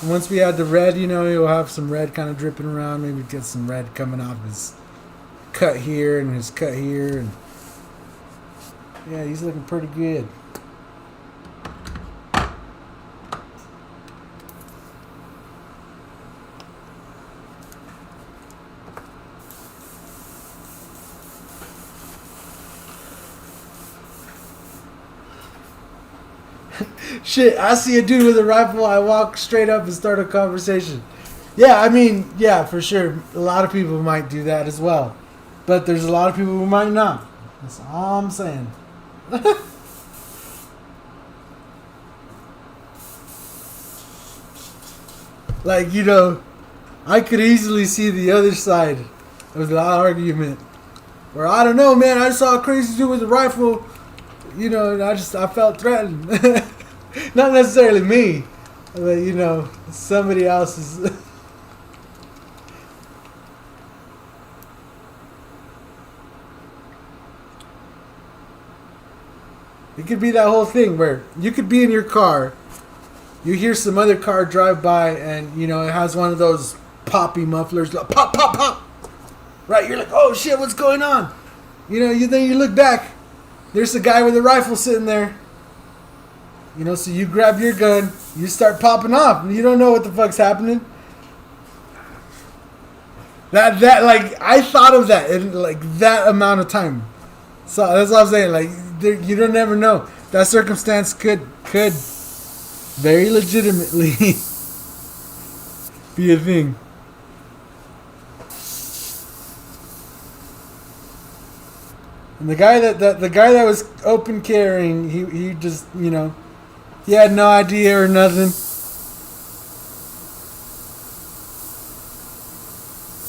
And once we add the red, you know, he'll have some red kind of dripping around. Maybe get some red coming off his cut here and his cut here, and yeah, he's looking pretty good. Shit, I see a dude with a rifle, I walk straight up and start a conversation. Yeah, I mean, yeah, for sure. A lot of people might do that as well. But there's a lot of people who might not. That's all I'm saying. Like, you know, I could easily see the other side of the argument. Where, I don't know, man, I saw a crazy dude with a rifle, you know, and I felt threatened. Not necessarily me, but, you know, somebody else's. It could be that whole thing where you could be in your car, you hear some other car drive by, and, you know, it has one of those poppy mufflers, like, pop, pop, pop. Right, you're like, oh shit, what's going on? You know, then you look back, there's a guy with a rifle sitting there. You know, so you grab your gun, you start popping off, and you don't know what the fuck's happening. That like, I thought of that in like that amount of time. So that's what I'm saying. Like, you don't never know. That circumstance could very legitimately be a thing. And the guy that was open carrying, he just, you know, he had no idea or nothing.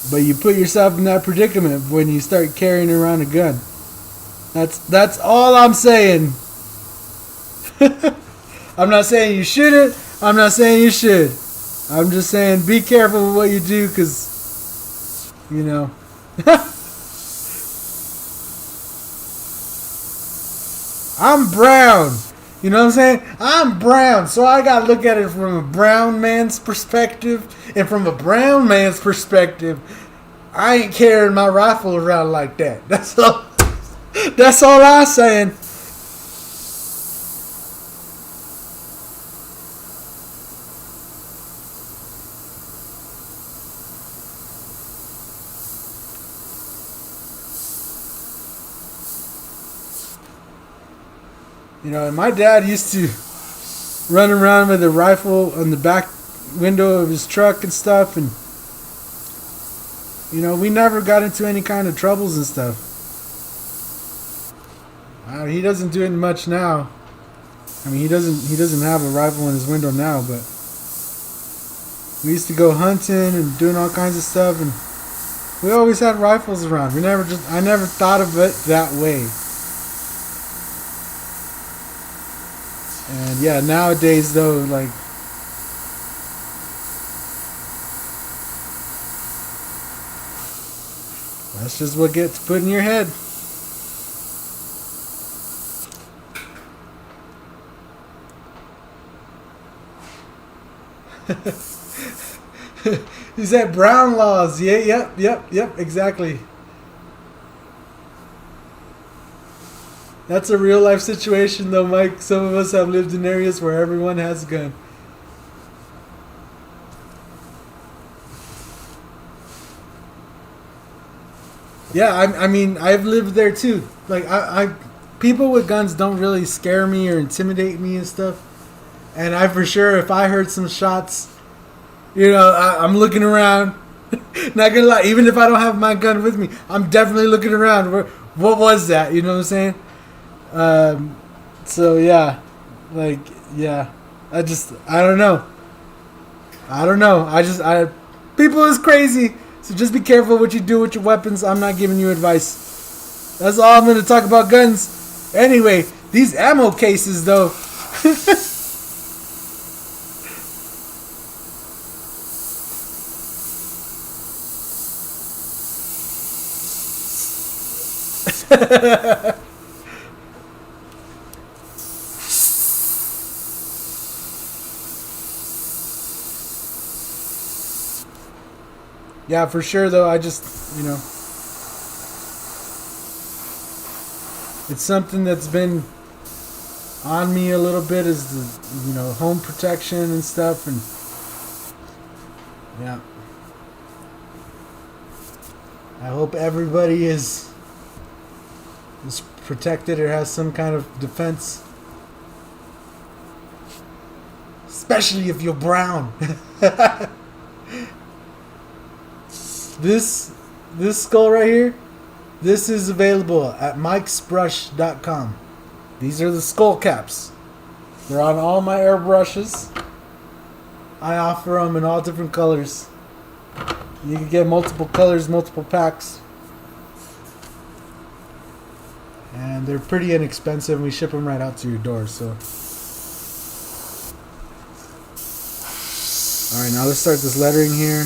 But you put yourself in that predicament when you start carrying around a gun. That's all I'm saying. I'm not saying you shouldn't. I'm not saying you should. I'm just saying be careful with what you do, because, you know. I'm brown. You know what I'm saying? I'm brown, so I gotta look at it from a brown man's perspective. And from a brown man's perspective, I ain't carrying my rifle around like that. That's all. That's all I'm saying. You know, and my dad used to run around with a rifle on the back window of his truck and stuff, and You know, we never got into any kind of troubles and stuff. He doesn't do it much now. I mean, he doesn't have a rifle in his window now, but we used to go hunting and doing all kinds of stuff, and we always had rifles around. I never thought of it that way. And yeah, nowadays though, like, that's just what gets put in your head. He said Brown laws. Yeah, yep, exactly. That's a real life situation though, Mike. Some of us have lived in areas where everyone has a gun. Yeah, I mean, I've lived there too. Like, people with guns don't really scare me or intimidate me and stuff. And I for sure, if I heard some shots, you know, I'm looking around. Not gonna lie, even if I don't have my gun with me, I'm definitely looking around. What was that? You know what I'm saying? So yeah, like, yeah, I don't know. People is crazy. So just be careful what you do with your weapons. I'm not giving you advice. That's all I'm going to talk about guns. Anyway, these ammo cases, though. Yeah, for sure, though, I just, you know, it's something that's been on me a little bit, is the, you know, home protection and stuff, and yeah. I hope everybody is protected or has some kind of defense. Especially if you're brown. This skull right here, this is available at mikesbrush.com. These are the skull caps. They're on all my airbrushes. I offer them in all different colors. You can get multiple colors, multiple packs. And they're pretty inexpensive. We ship them right out to your door, so. Alright, now let's start this lettering here.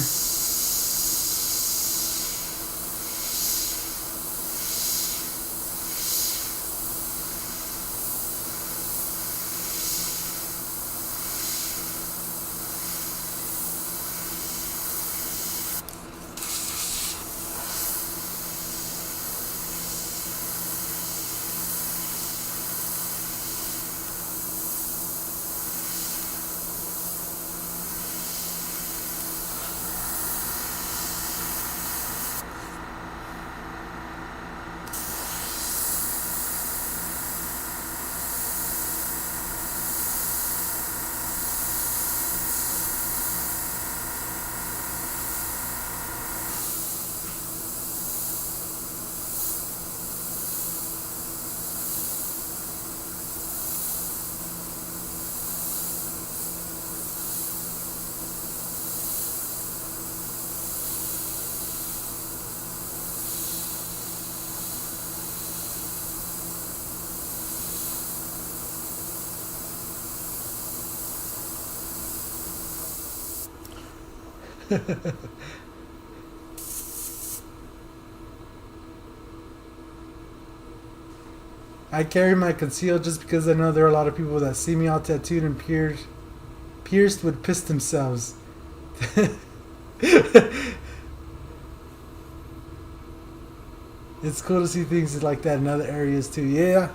I carry my conceal just because I know there are a lot of people that see me all tattooed and pierced would piss themselves. It's cool to see things like that in other areas too. Yeah.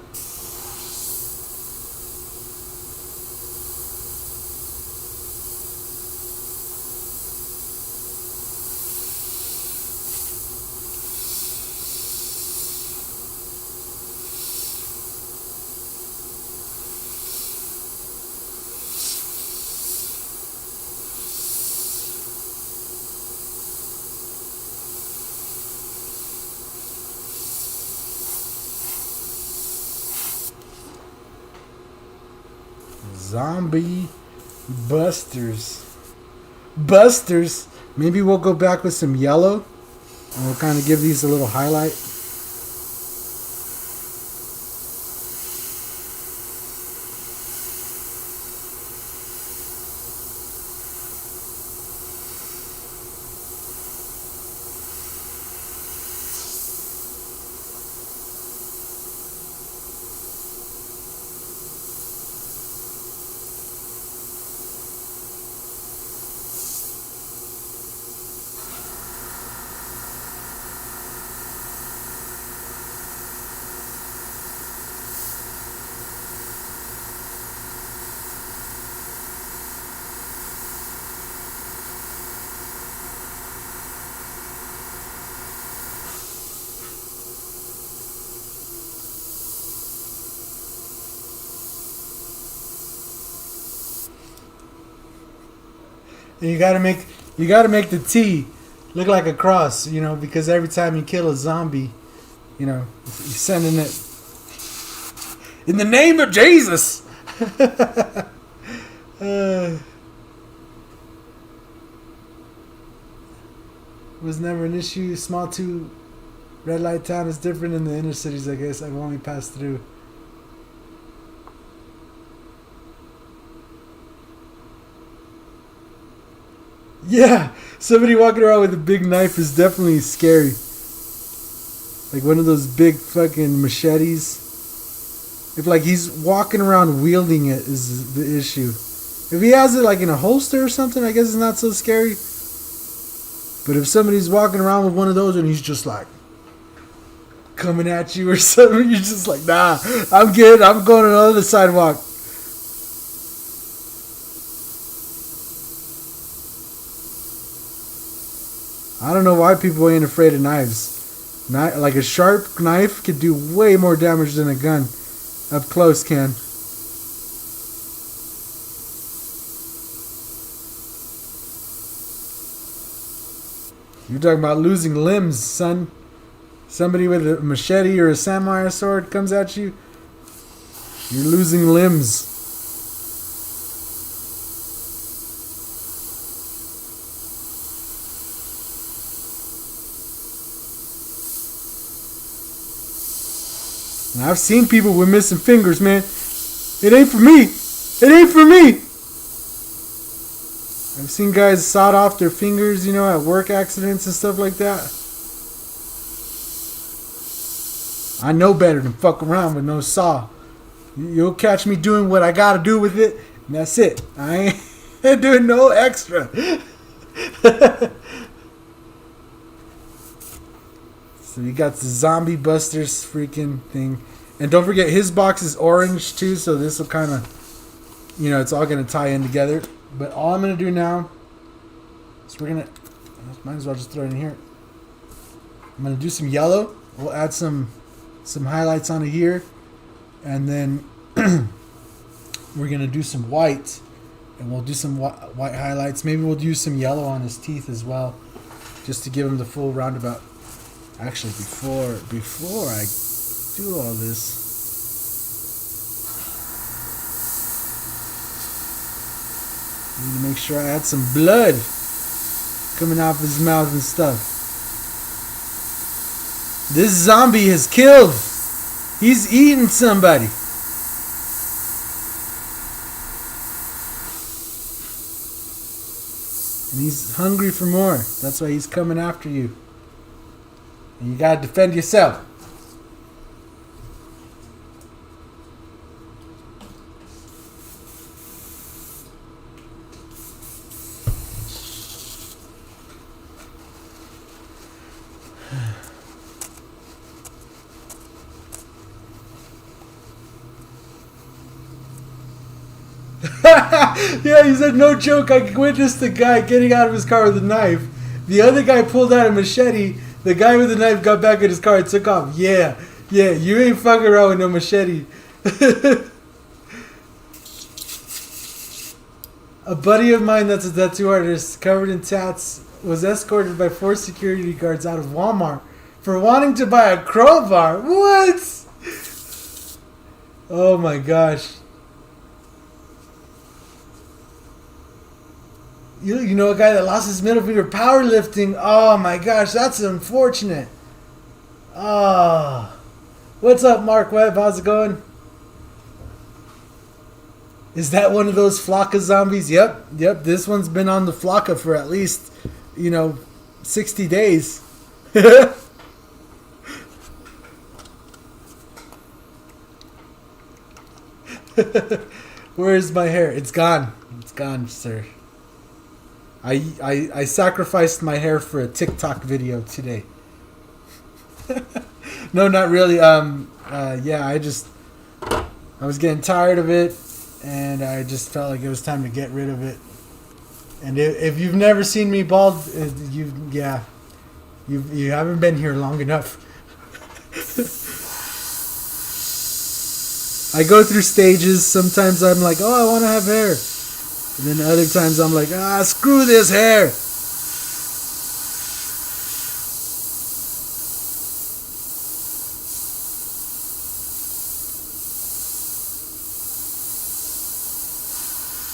Zombie Busters. Busters. Maybe we'll go back with some yellow. And we'll kind of give these a little highlight. And you gotta make the T look like a cross, you know, because every time you kill a zombie, you know, you're sending it in the name of Jesus. Was never an issue. Small 2 red light town is different in the inner cities, I guess. I've only passed through. Yeah, somebody walking around with a big knife is definitely scary. Like one of those big fucking machetes. If like he's walking around wielding it is the issue. If he has it like in a holster or something, I guess it's not so scary. But if somebody's walking around with one of those and he's just like coming at you or something, you're just like, nah, I'm good. I'm going on the other sidewalk. I don't know why people ain't afraid of knives. Like a sharp knife could do way more damage than a gun. Up close can. You're talking about losing limbs, son. Somebody with a machete or a samurai sword comes at you, you're losing limbs. And I've seen people with missing fingers, man. It ain't for me. It ain't for me. I've seen guys sawed off their fingers, you know, at work accidents and stuff like that. I know better than fuck around with no saw. You'll catch me doing what I gotta do with it, and that's it. I ain't doing no extra. So you got the Zombie Busters freaking thing. And don't forget, his box is orange too, so this will kind of, you know, it's all going to tie in together. But all I'm going to do now is we're going to, might as well just throw it in here. I'm going to do some yellow. We'll add some highlights onto here. And then we're going to do some white. And we'll do some white highlights. Maybe we'll do some yellow on his teeth as well, just to give him the full roundabout. Actually, before I do all this, I need to make sure I add some blood coming off his mouth and stuff. This zombie has killed. He's eaten somebody. And he's hungry for more. That's why he's coming after you. And you gotta defend yourself. Yeah, he said, no joke, I witnessed the guy getting out of his car with a knife. The other guy pulled out a machete. The guy with the knife got back in his car and took off. Yeah, you ain't fucking around with no machete. A buddy of mine that's a tattoo artist, covered in tats, was escorted by 4 security guards out of Walmart for wanting to buy a crowbar. What? Oh my gosh. You know a guy that lost his middle finger powerlifting. Oh my gosh, that's unfortunate. Oh. What's up, Mark Webb? How's it going? Is that one of those Flocka zombies? Yep. This one's been on the Flocka for at least, 60 days. Where's my hair? It's gone. It's gone, sir. I sacrificed my hair for a TikTok video today. No, not really. Yeah, I was getting tired of it, and I just felt like it was time to get rid of it. And if you've never seen me bald, you haven't been here long enough. I go through stages. Sometimes I'm like, oh, I want to have hair. And then other times I'm like, screw this hair.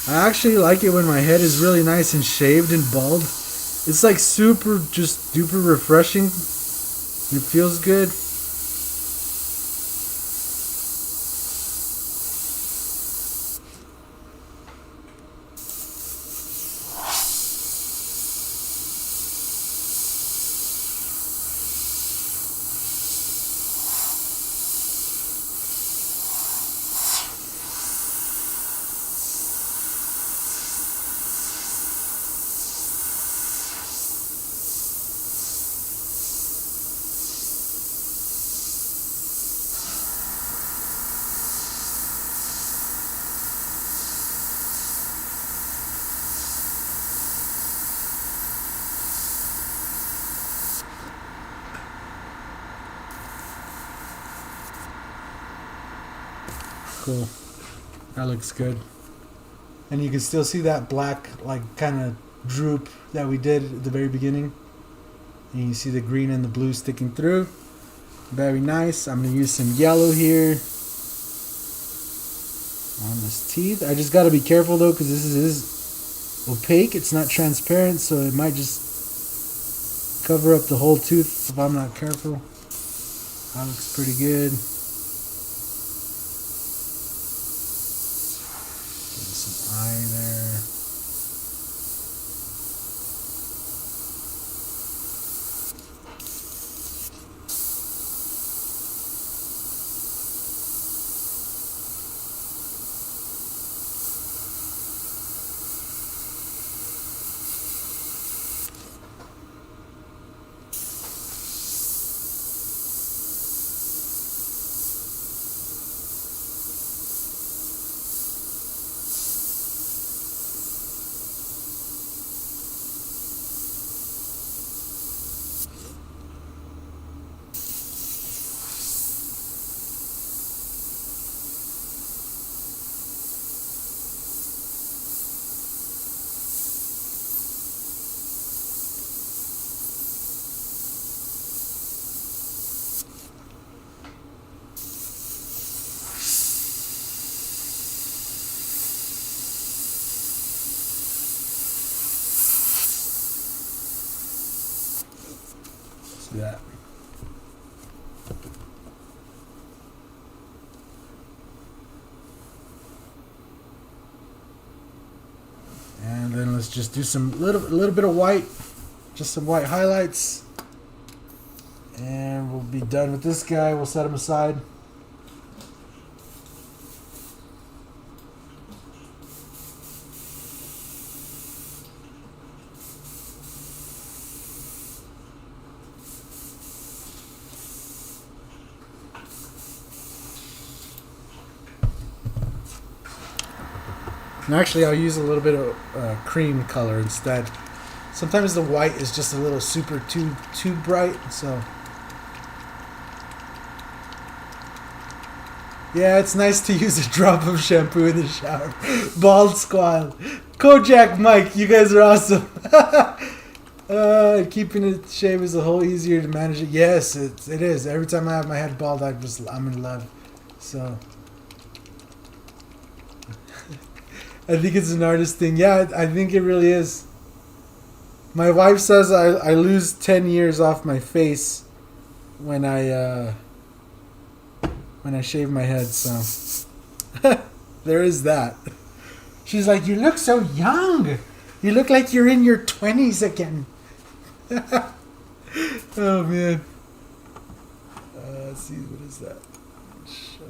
I actually like it when my head is really nice and shaved and bald. It's like super, just duper refreshing. It feels good. Cool. That looks good. And you can still see that black, like, kind of droop that we did at the very beginning. And you see the green and the blue sticking through. Very nice. I'm going to use some yellow here on this teeth. I just got to be careful, though, because this is opaque. It's not transparent, so it might just cover up the whole tooth if I'm not careful. That looks pretty good. Some eye there. That. And then let's just do some little bit of white, just some white highlights, and we'll be done with this guy. We'll set him aside. And actually, I'll use a little bit of cream color instead. Sometimes the white is just a little super too bright, so yeah, it's nice to use a drop of shampoo in the shower. Bald squad, Kojak Mike, you guys are awesome. Keeping it shaved is a whole easier to manage it. Yes, it is. Every time I have my head bald, I'm in love. So. I think it's an artist thing. Yeah, I think it really is. My wife says I lose 10 years off my face when I shave my head, so there is that. She's like, you look so young. You look like you're in your 20s again. Oh, man. Let's see, what is that? Show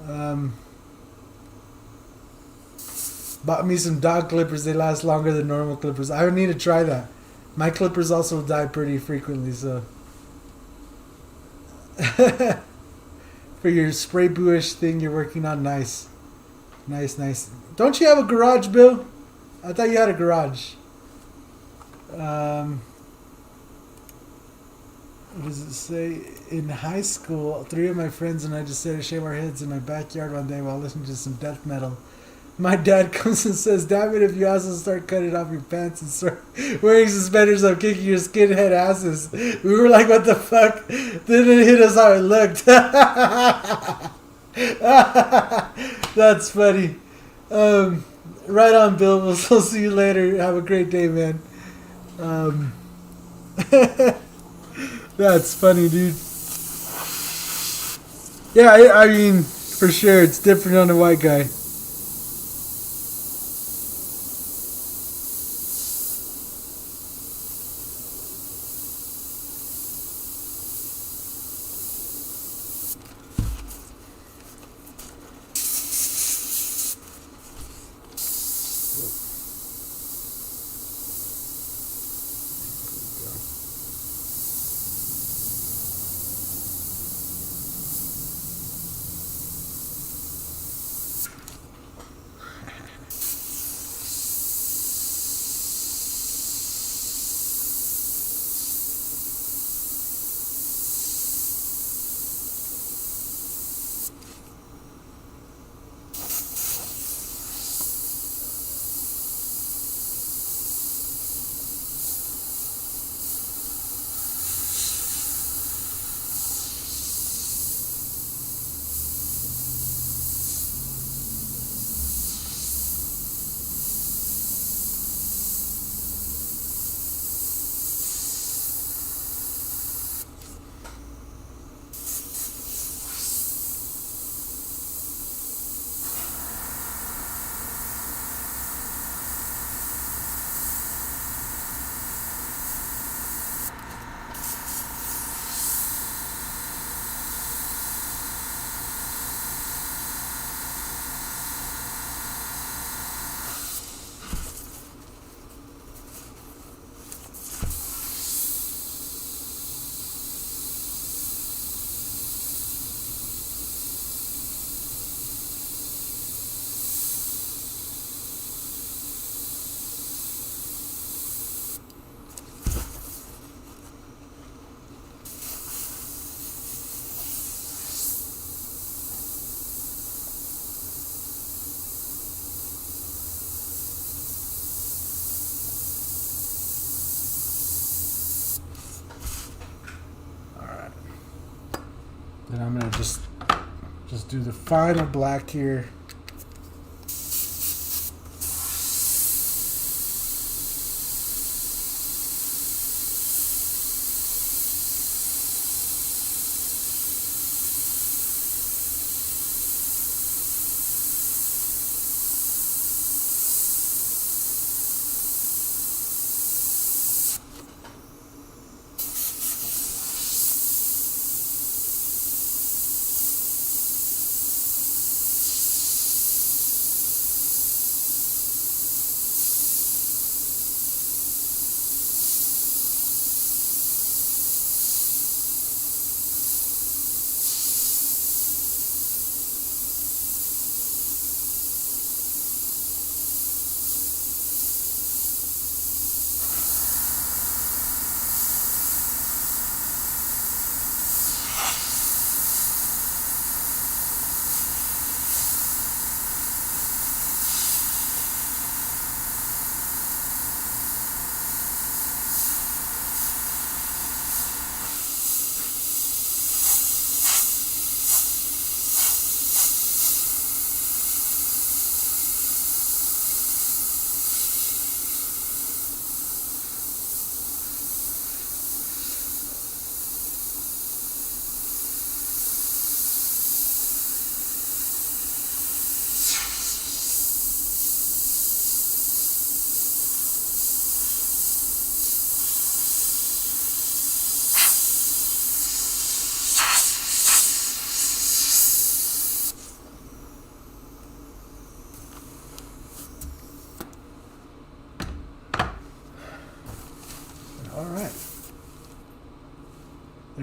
that. Bought me some dog clippers. They last longer than normal clippers. I would need to try that. My clippers also die pretty frequently, so. For your spray booish thing you're working on, nice. Nice. Don't you have a garage, Bill? I thought you had a garage. What does it say? In high school, 3 of my friends and I decided to shave our heads in my backyard one day while listening to some death metal. My dad comes and says, damn it, if you also start cutting off your pants and start wearing suspenders, I'm kicking your skinhead asses. We were like, what the fuck? Then it hit us how it looked. That's funny. Right on, Bill. We'll see you later. Have a great day, man. That's funny, dude. Yeah, I mean, for sure, it's different on a white guy. Then I'm gonna just do the final black here.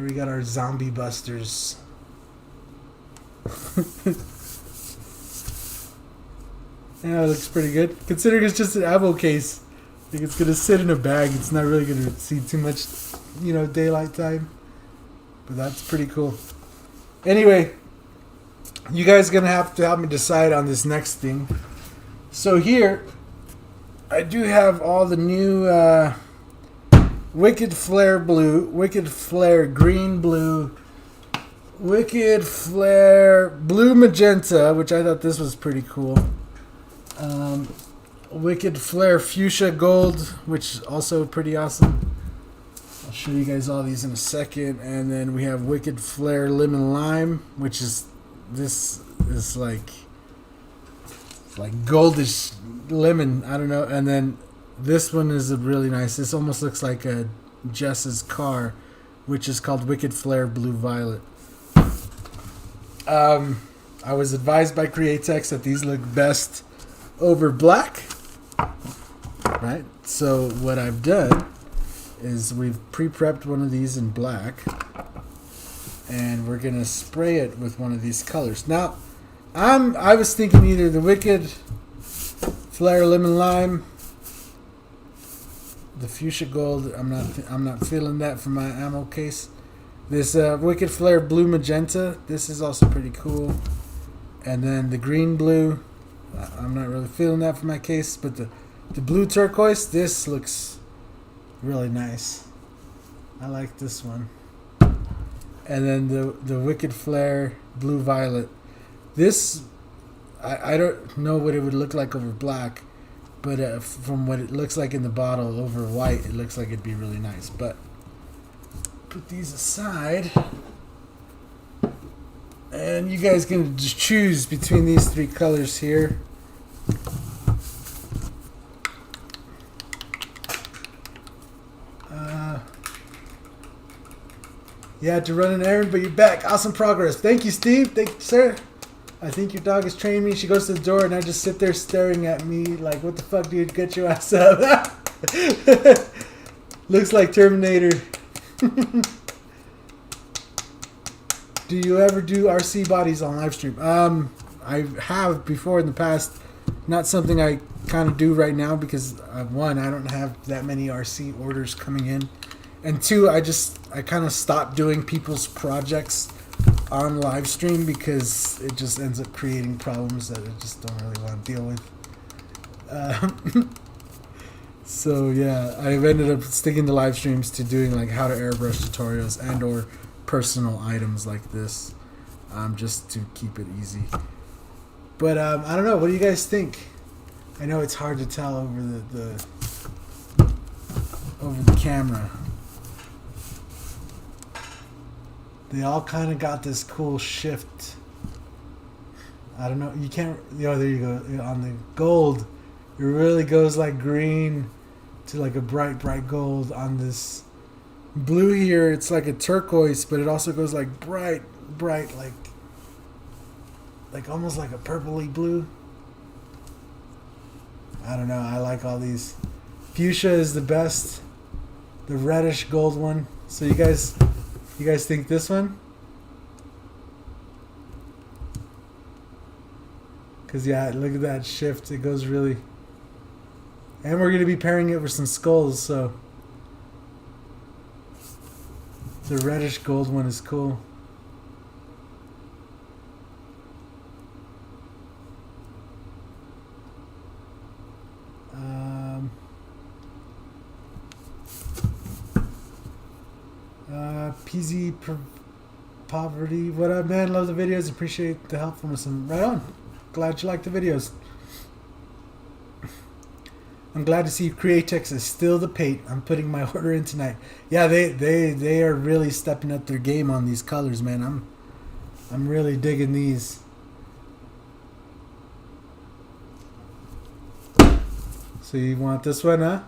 we got our zombie busters. Yeah, it looks pretty good. Considering it's just an ammo case. I think it's going to sit in a bag. It's not really going to see too much, you know, daylight time. But that's pretty cool. Anyway, you guys are going to have to help me decide on this next thing. So here, I do have all the new Wicked Flare Blue, Wicked Flare Green Blue, Wicked Flare Blue Magenta, which I thought this was pretty cool. Wicked Flare Fuchsia Gold, which is also pretty awesome. I'll show you guys all these in a second. And then we have Wicked Flare Lemon Lime, which is, this is like goldish lemon, I don't know. And then this one is a really nice, this almost looks like a Jess's car, which is called Wicked Flare Blue Violet. I was advised by Createx that these look best over black, right? So what I've done is we've pre-prepped one of these in black, and we're gonna spray it with one of these colors. Now, I was thinking either the Wicked Flare Lemon Lime, the Fuchsia Gold. I'm not feeling that for my ammo case. This Wicked Flare Blue Magenta. This is also pretty cool. And then the Green Blue. I'm not really feeling that for my case, but the Blue Turquoise. This looks really nice. I like this one. And then the Wicked Flare Blue Violet. This, I don't know what it would look like over black, but from what it looks like in the bottle over white, it looks like it'd be really nice. But put these aside, and you guys can just choose between these three colors here. You had to run an errand, but you're back. Awesome progress. Thank you, Steve. Thank you, sir. I think your dog has trained me. She goes to the door, and I just sit there staring at me like, what the fuck, dude? Get your ass up. Looks like Terminator. Do you ever do RC bodies on live stream? I have before in the past. Not something I kind of do right now because, one, I don't have that many RC orders coming in. And two, I kind of stopped doing people's projects on live stream because it just ends up creating problems that I just don't really want to deal with. So yeah, I've ended up sticking to live streams to doing like how to airbrush tutorials and or personal items like this, just to keep it easy. But I don't know. What do you guys think? I know it's hard to tell over the camera. They all kind of got this cool shift. I don't know. You can't. Oh, there you go. On the gold, it really goes like green to like a bright gold. On this blue here, it's like a turquoise, but it also goes like bright, like almost like a purpley blue. I don't know. I like all these. Fuchsia is the best. The reddish gold one. So you guys think this one? Because yeah, look at that shift. It goes really... And we're going to be pairing it with some skulls, so... The reddish gold one is cool. PZ Poverty. What up, man? Love the videos. Appreciate the helpfulness. And right on. Glad you like the videos. I'm glad to see Createx is still the paint. I'm putting my order in tonight. Yeah, they are really stepping up their game on these colors, man. I'm really digging these. So you want this one, huh?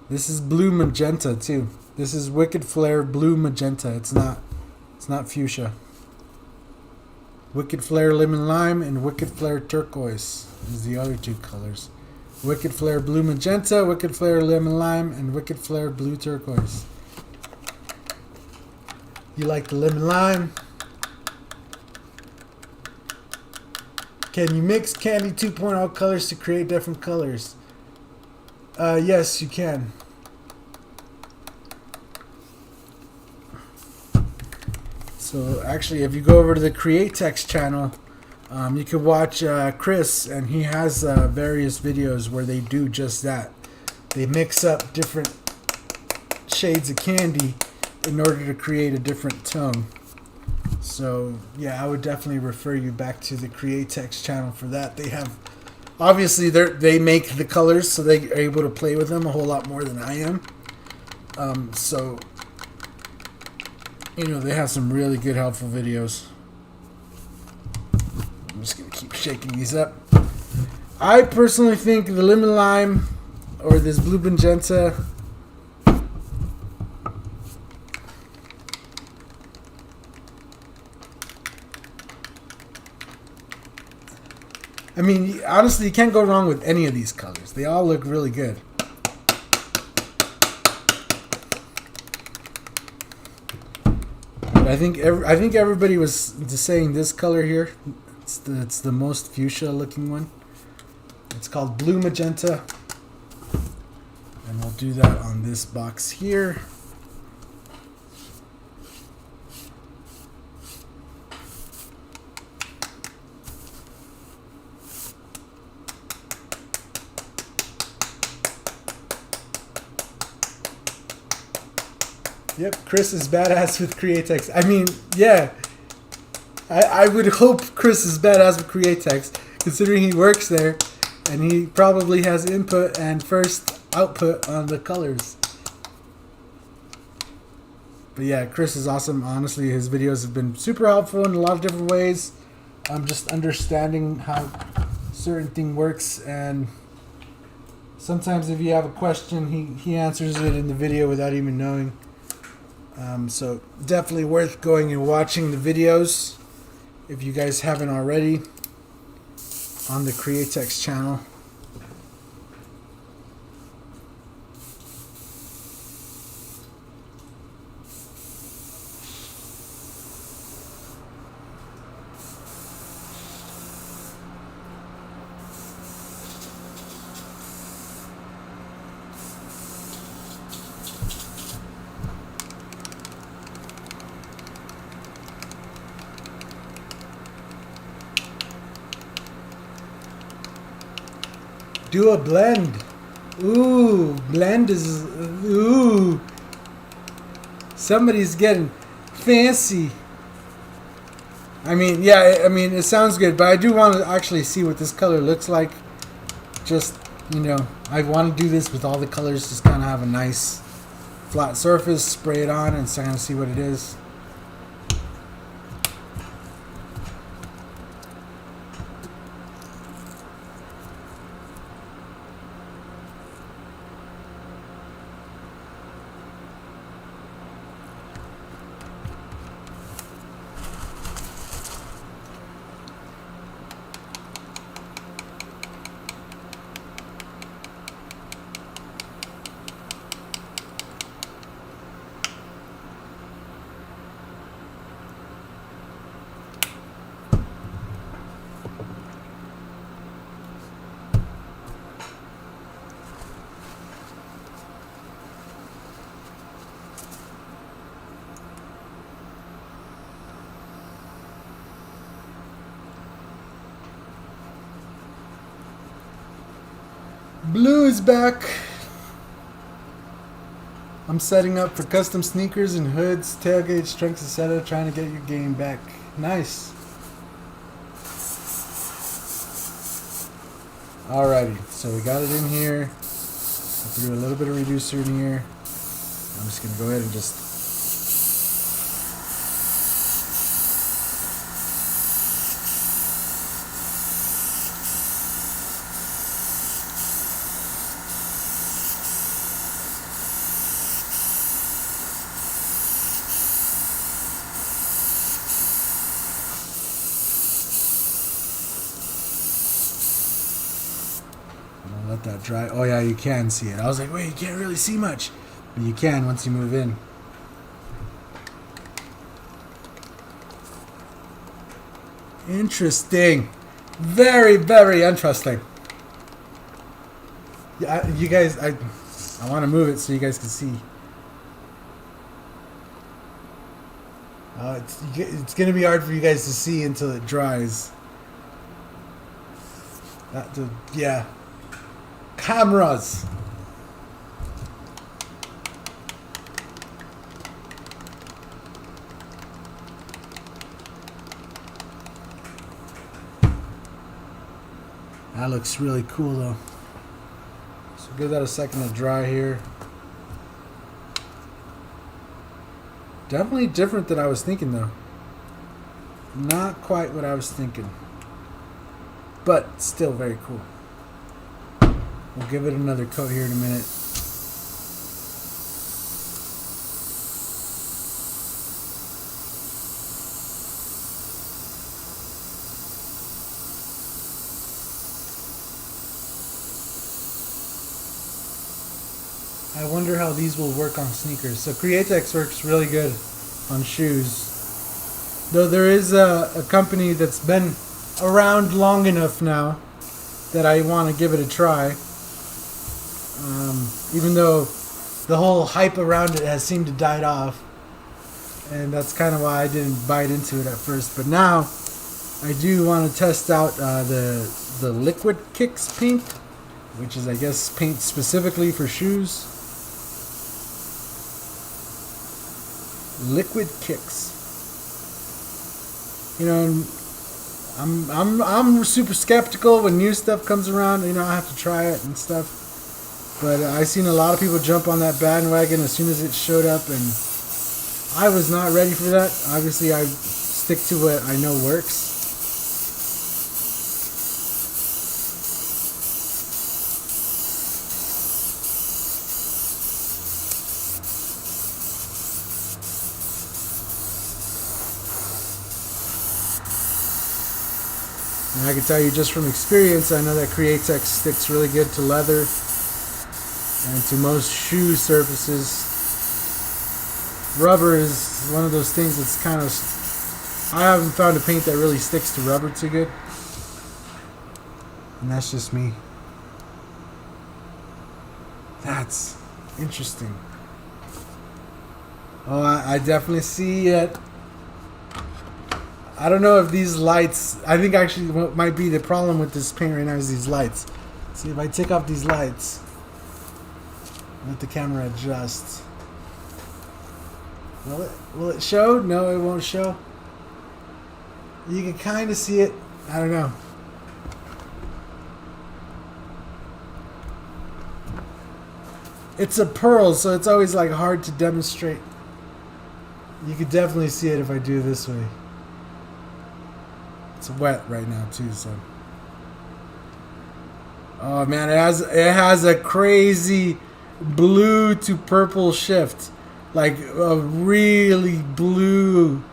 This is blue magenta too. This is Wicked Flare Blue Magenta. It's not fuchsia. Wicked Flare Lemon Lime and Wicked Flare Turquoise is the other two colors. Wicked Flare Blue Magenta, Wicked Flare Lemon Lime, and Wicked Flare Blue Turquoise. You like the lemon lime? Can you mix Candy 2.0 colors to create different colors? Yes, you can. So actually, if you go over to the Create Text channel, you can watch Chris, and he has various videos where they do just that. They mix up different shades of candy in order to create a different tone. So yeah, I would definitely refer you back to the Create Text channel for that. They have, obviously they make the colors, so they are able to play with them a whole lot more than I am. So you know, they have some really good helpful videos. I'm just gonna keep shaking these up. I personally think the lemon lime or this blue magenta, I mean, honestly, you can't go wrong with any of these colors. They all look really good. But I think everybody was saying this color here. It's the most fuchsia looking one. It's called Blue Magenta, and we'll do that on this box here. Yep, Chris is badass with Createx. I mean, yeah. I would hope Chris is badass with Createx, considering he works there, and he probably has input and first output on the colors. But yeah, Chris is awesome. Honestly, his videos have been super helpful in a lot of different ways. Just understanding how certain thing works, and sometimes if you have a question, he answers it in the video without even knowing. So definitely worth going and watching the videos if you guys haven't already on the Createx channel. Do a blend. Ooh, blend is, ooh. Somebody's getting fancy. I mean, yeah, I mean, it sounds good, but I do want to actually see what this color looks like. Just, you know, I want to do this with all the colors, just kind of have a nice flat surface, spray it on, and kind of see what it is. Blue is back. I'm setting up for custom sneakers and hoods, tailgates, trunks, etc. Trying to get your game back. Nice. Alrighty, so we got it in here. I threw a little bit of reducer in here. I'm just going to go ahead and just I'm gonna let that dry. Oh yeah, you can see it. I was like, wait, you can't really see much. But you can once you move in. Interesting. Very, very interesting. Yeah, you guys, I want to move it so you guys can see. It's going to be hard for you guys to see until it dries. Yeah. Cameras. That looks really cool though. So give that a second to dry here. Definitely different than I was thinking though. Not quite what I was thinking. But still very cool. We'll give it another coat here in a minute. I wonder how these will work on sneakers. So Createx works really good on shoes. Though there is a company that's been around long enough now that I want to give it a try. Even though the whole hype around it has seemed to die off. And that's kind of why I didn't bite into it at first. But now I do want to test out the Liquid Kicks paint, which is, I guess, paint specifically for shoes. Liquid Kicks. You know, I'm super skeptical when new stuff comes around. You know, I have to try it and stuff. But I've seen a lot of people jump on that bandwagon as soon as it showed up, and I was not ready for that. Obviously, I stick to what I know works. And I can tell you just from experience, I know that Createx sticks really good to leather and to most shoe surfaces. Rubber is one of those things that's kind of... I haven't found a paint that really sticks to rubber too good. And that's just me. That's interesting. Oh, I definitely see it. I don't know if these lights... I think actually what might be the problem with this paint right now is these lights. See, if I take off these lights, let the camera adjust. Will it show? No, it won't show. You can kind of see it. I don't know. It's a pearl, so it's always like hard to demonstrate. You could definitely see it if I do it this way. It's wet right now too, so. Oh man, it has a crazy blue to purple shift, like a really blue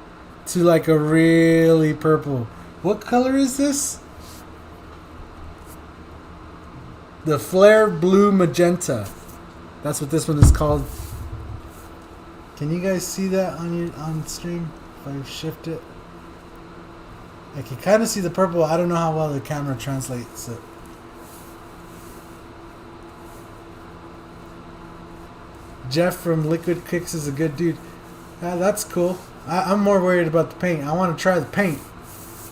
to like a really purple. What color is this? The Flare Blue Magenta. That's what this one is called. Can you guys see that on stream? If I shift it, I can kind of see the purple. I don't know how well the camera translates it. Jeff from Liquid Kicks is a good dude. That's cool. I'm more worried about the paint. I want to try the paint.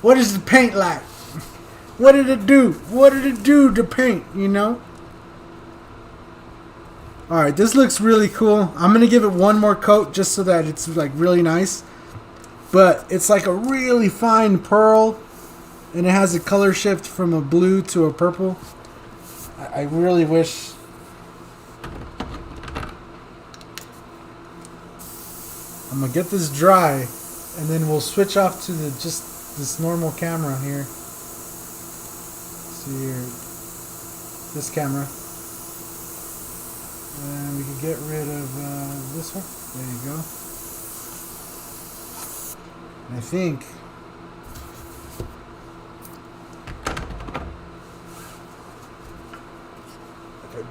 What is the paint like? What did it do? What did it do to paint, you know? Alright, this looks really cool. I'm going to give it one more coat just so that it's like really nice. But it's like a really fine pearl. And it has a color shift from a blue to a purple. I really wish... I'm gonna get this dry, and then we'll switch off to just this normal camera here. See here, this camera, and we can get rid of this one. There you go. And I think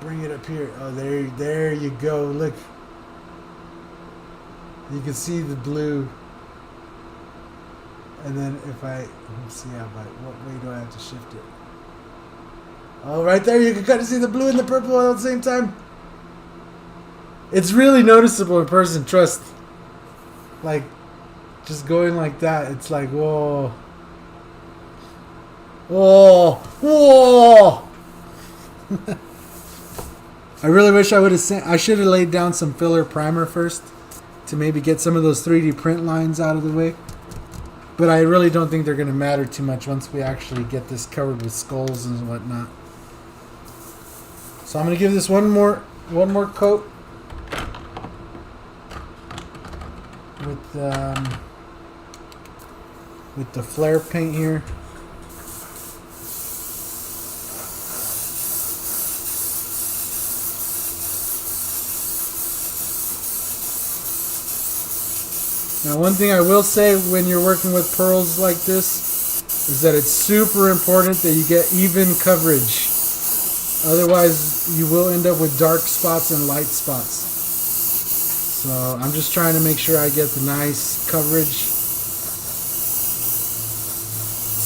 bring it up here. Oh, there you go. Look. You can see the blue. And then if let's see what way do I have to shift it? Oh, right there, you can kind of see the blue and the purple at the same time. It's really noticeable in person, trust. Like, just going like that, it's like, whoa. Whoa. Whoa. I really wish I would have I should have laid down some filler primer first to maybe get some of those 3D print lines out of the way. But I really don't think they're going to matter too much once we actually get this covered with skulls and whatnot. So I'm going to give this one more coat with the flare paint here. Now, one thing I will say when you're working with pearls like this is that it's super important that you get even coverage. Otherwise, you will end up with dark spots and light spots. So I'm just trying to make sure I get the nice coverage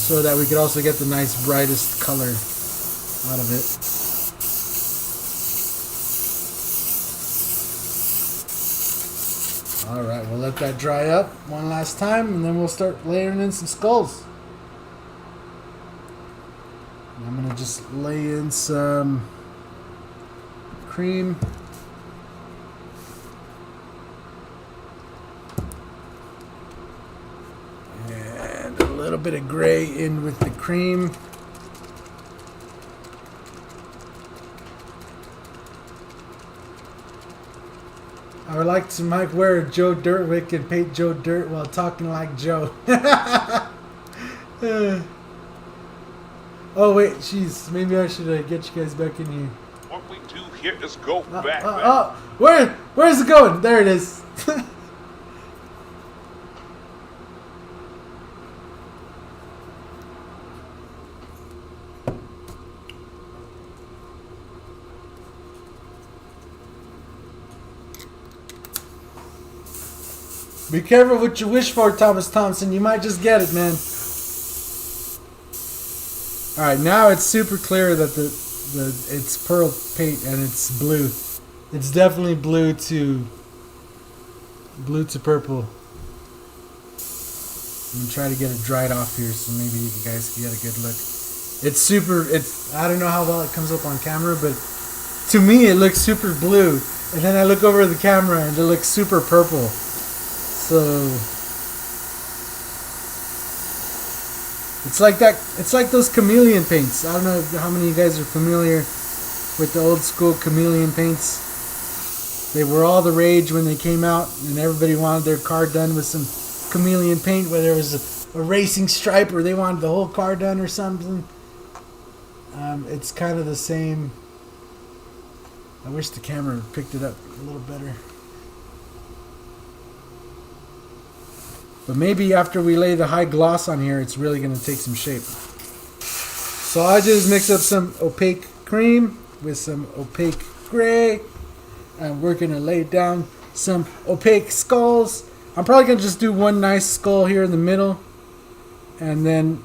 so that we could also get the nice brightest color out of it. Alright, we'll let that dry up one last time and then we'll start layering in some skulls. And I'm going to just lay in some cream. And a little bit of gray in with the cream. I would like to Mike wear Joe Dirtwick and paint Joe Dirt while talking like Joe. Oh wait, jeez, maybe I should get you guys back in here. What we do here is go back. Where's it going? There it is. Be careful what you wish for, Thomas Thompson. You might just get it, man. Alright, now it's super clear that it's pearl paint and it's blue. It's definitely blue to purple. I'm gonna try to get it dried off here so maybe you guys can get a good look. I don't know how well it comes up on camera, but to me it looks super blue. And then I look over the camera and it looks super purple. So it's like that. It's like those chameleon paints. I don't know how many of you guys are familiar with the old school chameleon paints. They were all the rage when they came out, and everybody wanted their car done with some chameleon paint, whether it was a racing stripe or they wanted the whole car done or something. It's kind of the same. I wish the camera picked it up a little better. But maybe after we lay the high gloss on here, it's really going to take some shape. So I just mix up some opaque cream with some opaque gray. And we're going to lay down some opaque skulls. I'm probably going to just do one nice skull here in the middle. And then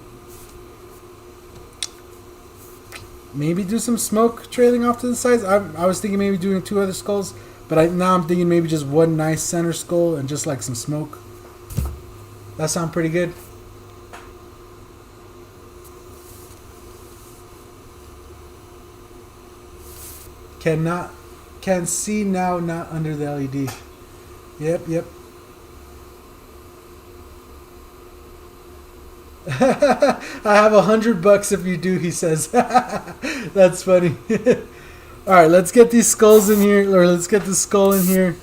maybe do some smoke trailing off to the sides. I was thinking maybe doing 2 other skulls. But now I'm thinking maybe just one nice center skull and just like some smoke. That sound pretty good? Can see now, not under the LED. Yep. I have $100 if you do, he says. That's funny. Alright, let's get these skulls in here, or let's get the skull in here.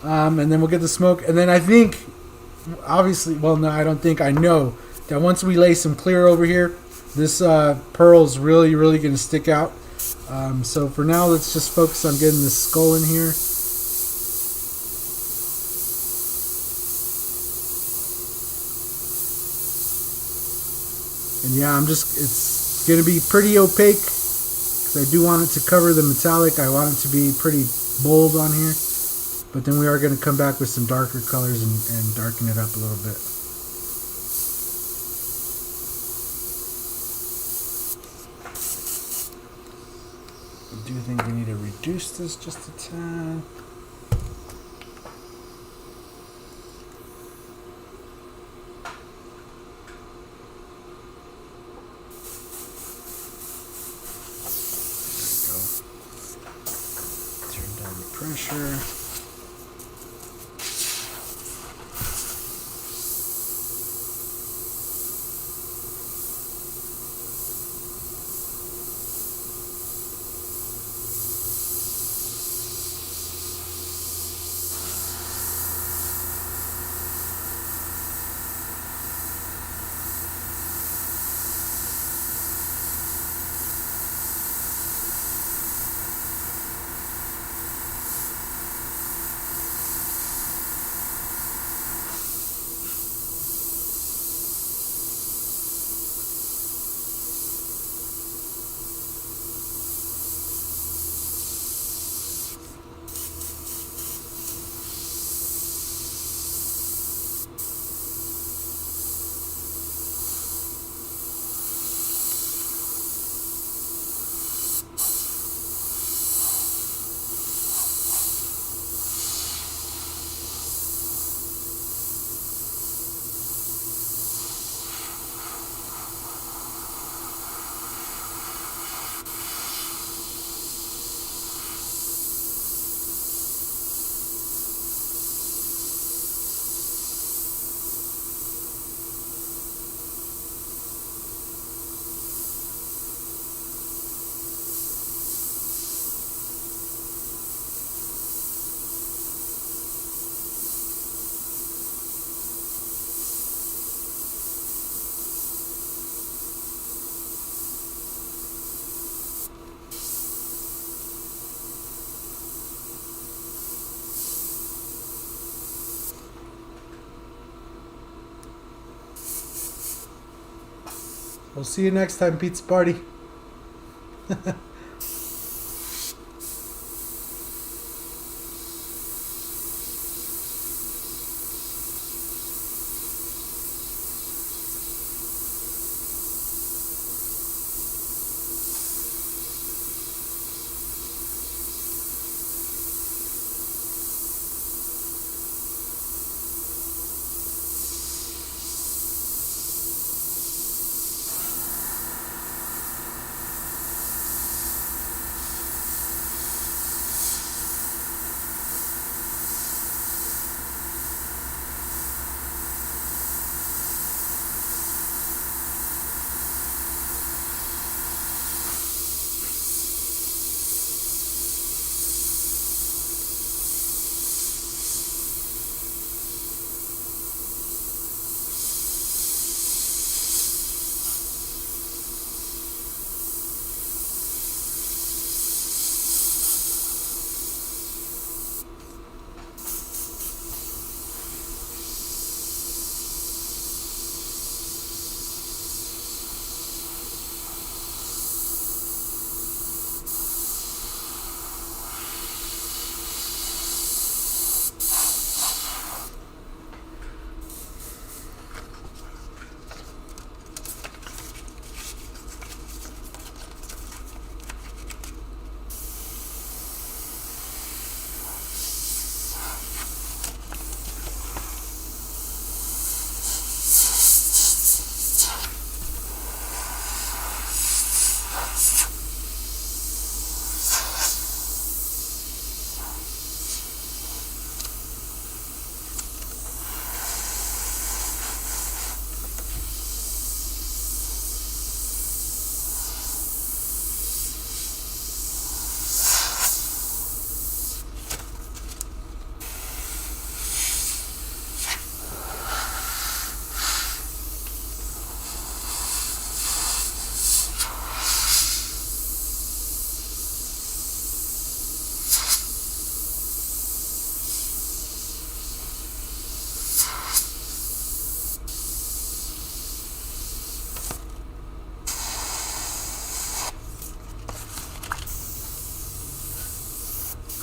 And then we'll get the smoke. And then I think, obviously, well, no, I don't think, I know that once we lay some clear over here, this pearl's really going to stick out. So for now, let's just focus on getting the skull in here. And yeah, it's going to be pretty opaque because I do want it to cover the metallic. I want it to be pretty bold on here. But then we are going to come back with some darker colors and darken it up a little bit. I do think we need to reduce this just a tad. Pressure. We'll see you next time, pizza party.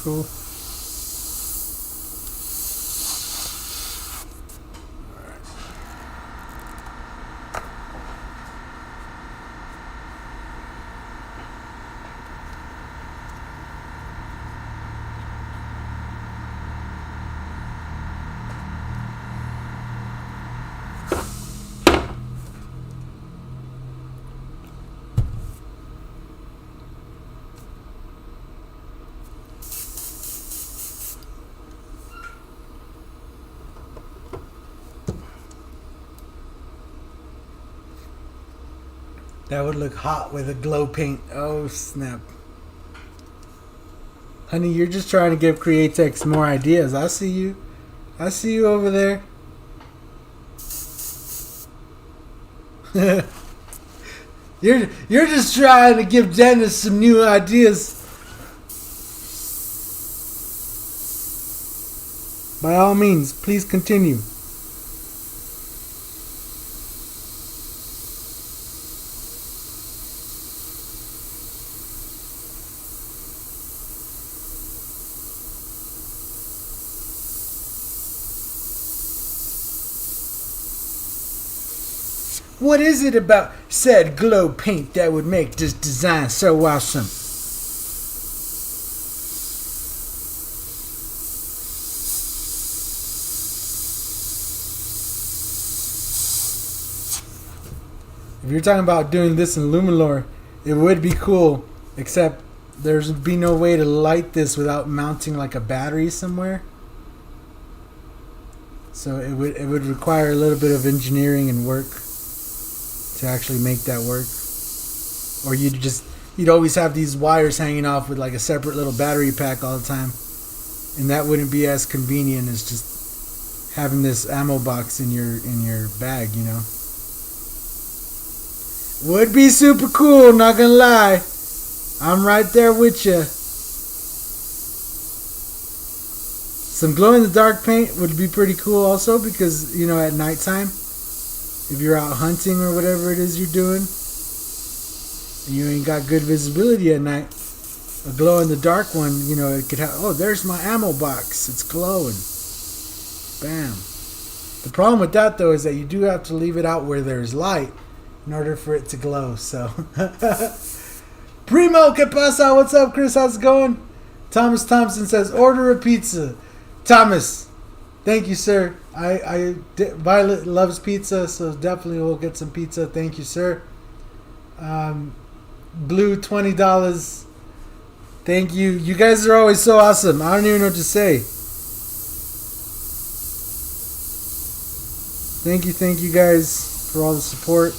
cool. That would look hot with a glow paint. Oh, snap. Honey, you're just trying to give Createx more ideas. I see you. I see you over there. You're just trying to give Dennis some new ideas. By all means, please continue. What is it about said glow paint that would make this design so awesome? If you're talking about doing this in Luminor, it would be cool, except there'd be no way to light this without mounting like a battery somewhere. So it would require a little bit of engineering and work to actually make that work. Or you'd always have these wires hanging off with like a separate little battery pack all the time, and that wouldn't be as convenient as just having this ammo box in your bag, you know. Would be super cool, not gonna lie. I'm right there with you. Some glow in the dark paint would be pretty cool also, because, you know, at nighttime, if you're out hunting or whatever it is you're doing, and you ain't got good visibility at night, a glow in the dark one, you know, it could have, oh, there's my ammo box, it's glowing. Bam. The problem with that though is that you do have to leave it out where there's light in order for it to glow. So Primo, que pasa? What's up, Chris? How's it going? Thomas Thompson says order a pizza. Thomas, thank you, sir. Violet loves pizza, so definitely we'll get some pizza. Thank you, sir. Blue, $20. Thank you. You guys are always so awesome. I don't even know what to say. Thank you guys for all the support.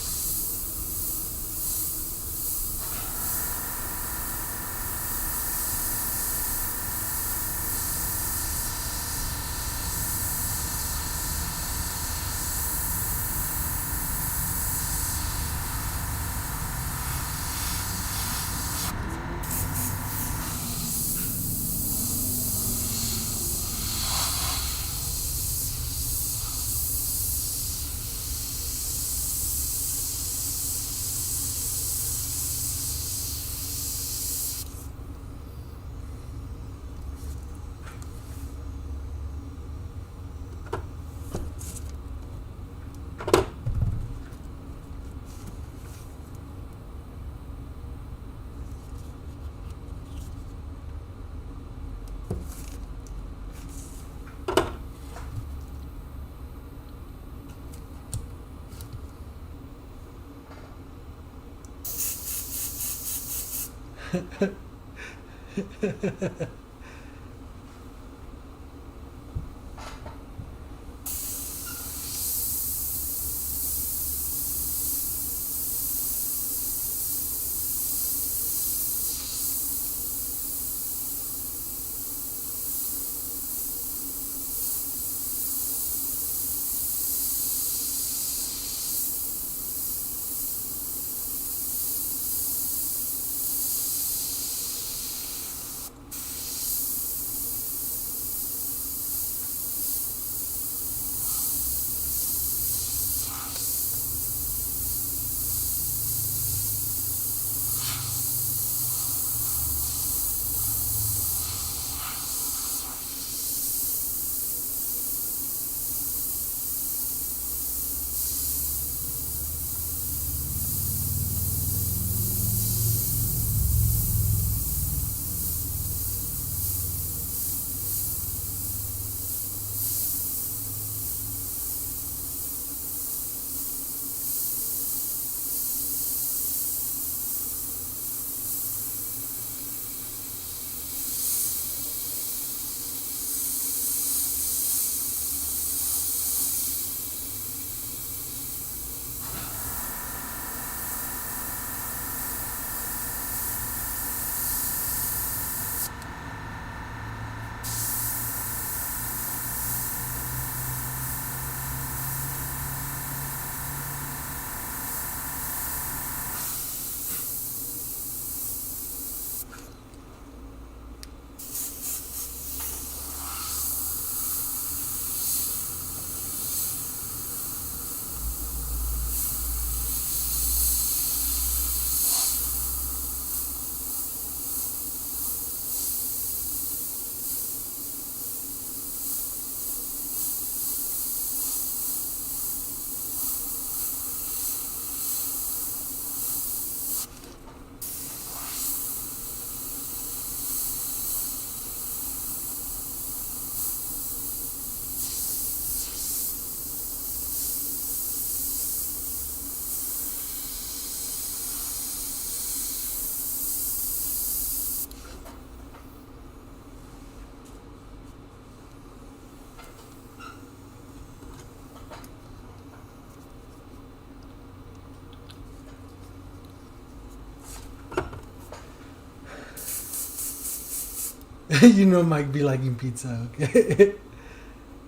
You know Mike be liking pizza, okay?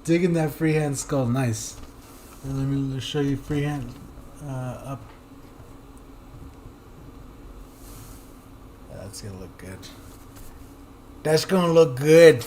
Digging that freehand skull, nice. And let me show you freehand up. That's gonna look good. That's gonna look good.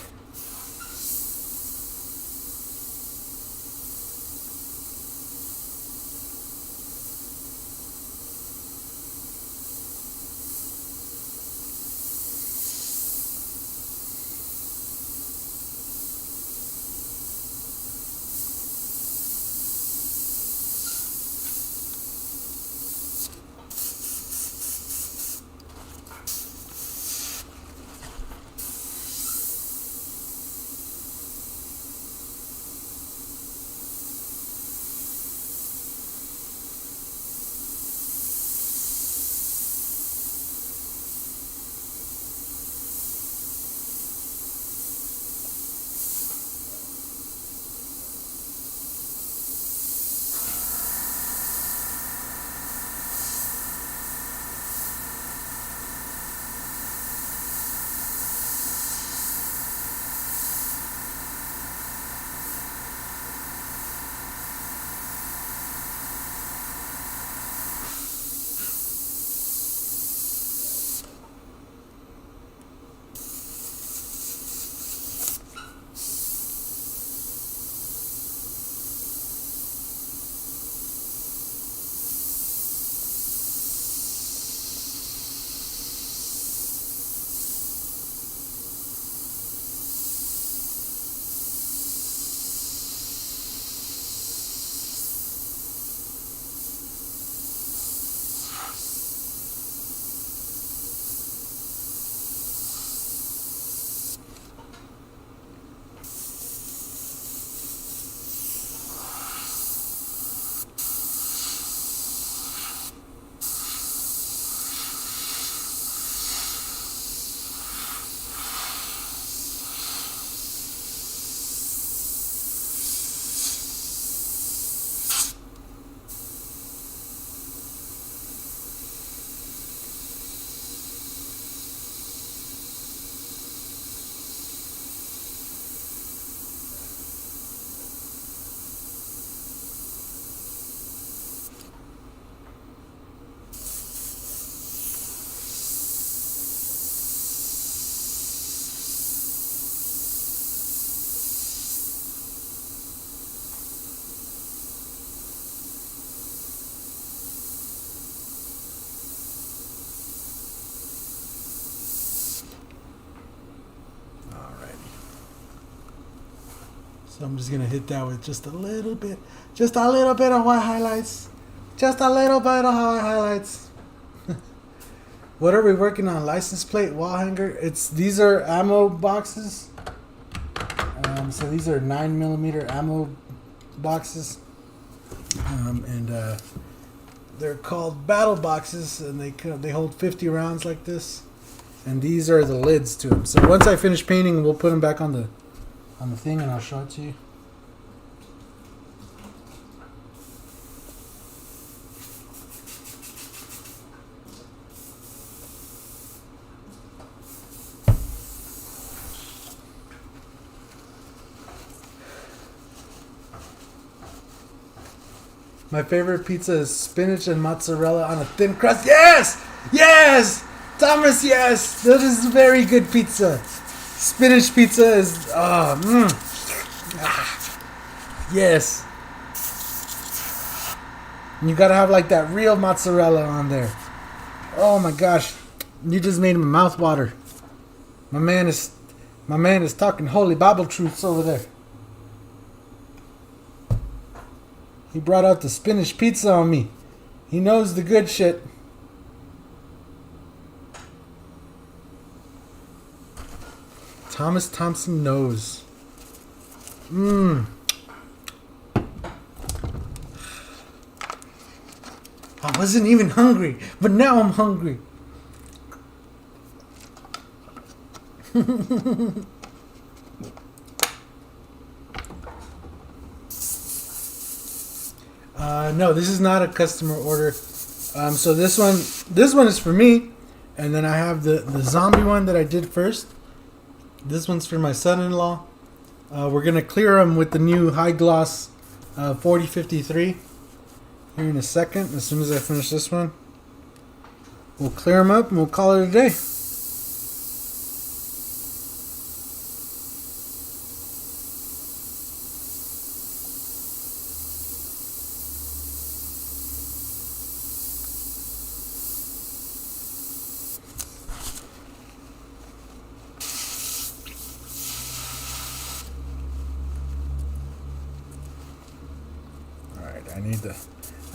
So I'm just gonna hit that with just a little bit of white highlights. Just a little bit of white highlights. What are we working on? License plate, wall hanger. These are ammo boxes. So these are 9mm ammo boxes, and they're called battle boxes, and they hold 50 rounds like this. And these are the lids to them. So once I finish painting, we'll put them back on the thing, and I'll show it to you. My favorite pizza is spinach and mozzarella on a thin crust. Yes! Yes! Thomas, yes! That is very good pizza. Spinach pizza is... yes. You gotta have like that real mozzarella on there. Oh my gosh. You just made my mouth water. My man is talking holy Bible truths over there. He brought out the spinach pizza on me. He knows the good shit. Thomas Thompson knows. I wasn't even hungry, but now I'm hungry. No, this is not a customer order. So this one is for me, and then I have the zombie one that I did first. This one's for my son-in-law. We're gonna clear them with the new high gloss 4053 here in a second. As soon as I finish this one, we'll clear them up and we'll call it a day.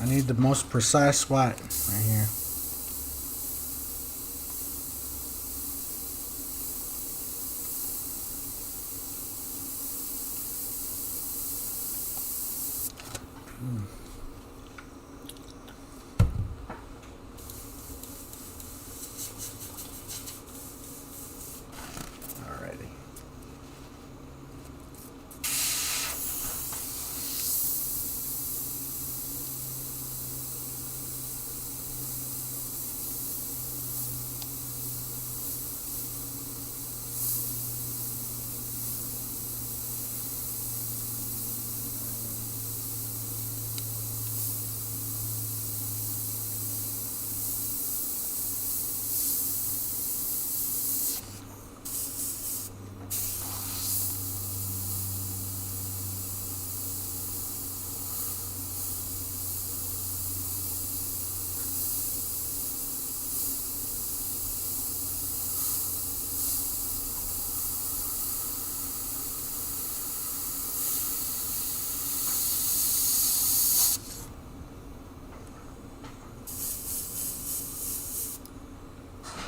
I need the most precise white right here. Alrighty.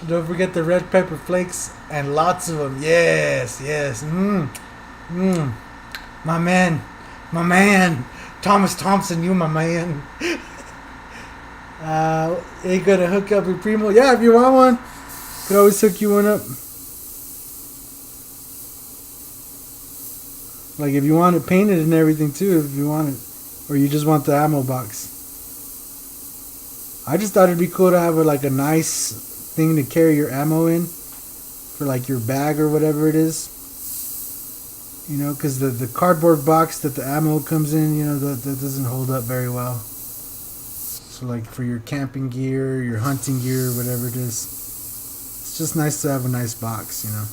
Don't forget the red pepper flakes and lots of them. Yes, yes. My man. Thomas Thompson, you my man. Ain't gonna hook up your primo? Yeah, if you want one, could always hook you one up. Like if you want it painted and everything too, if you want it, or you just want the ammo box. I just thought it'd be cool to have like a nice thing to carry your ammo in for like your bag or whatever it is, you know, because the cardboard box that the ammo comes in, you know, that doesn't hold up very well. So like for your camping gear, your hunting gear, whatever it is, it's just nice to have a nice box, you know.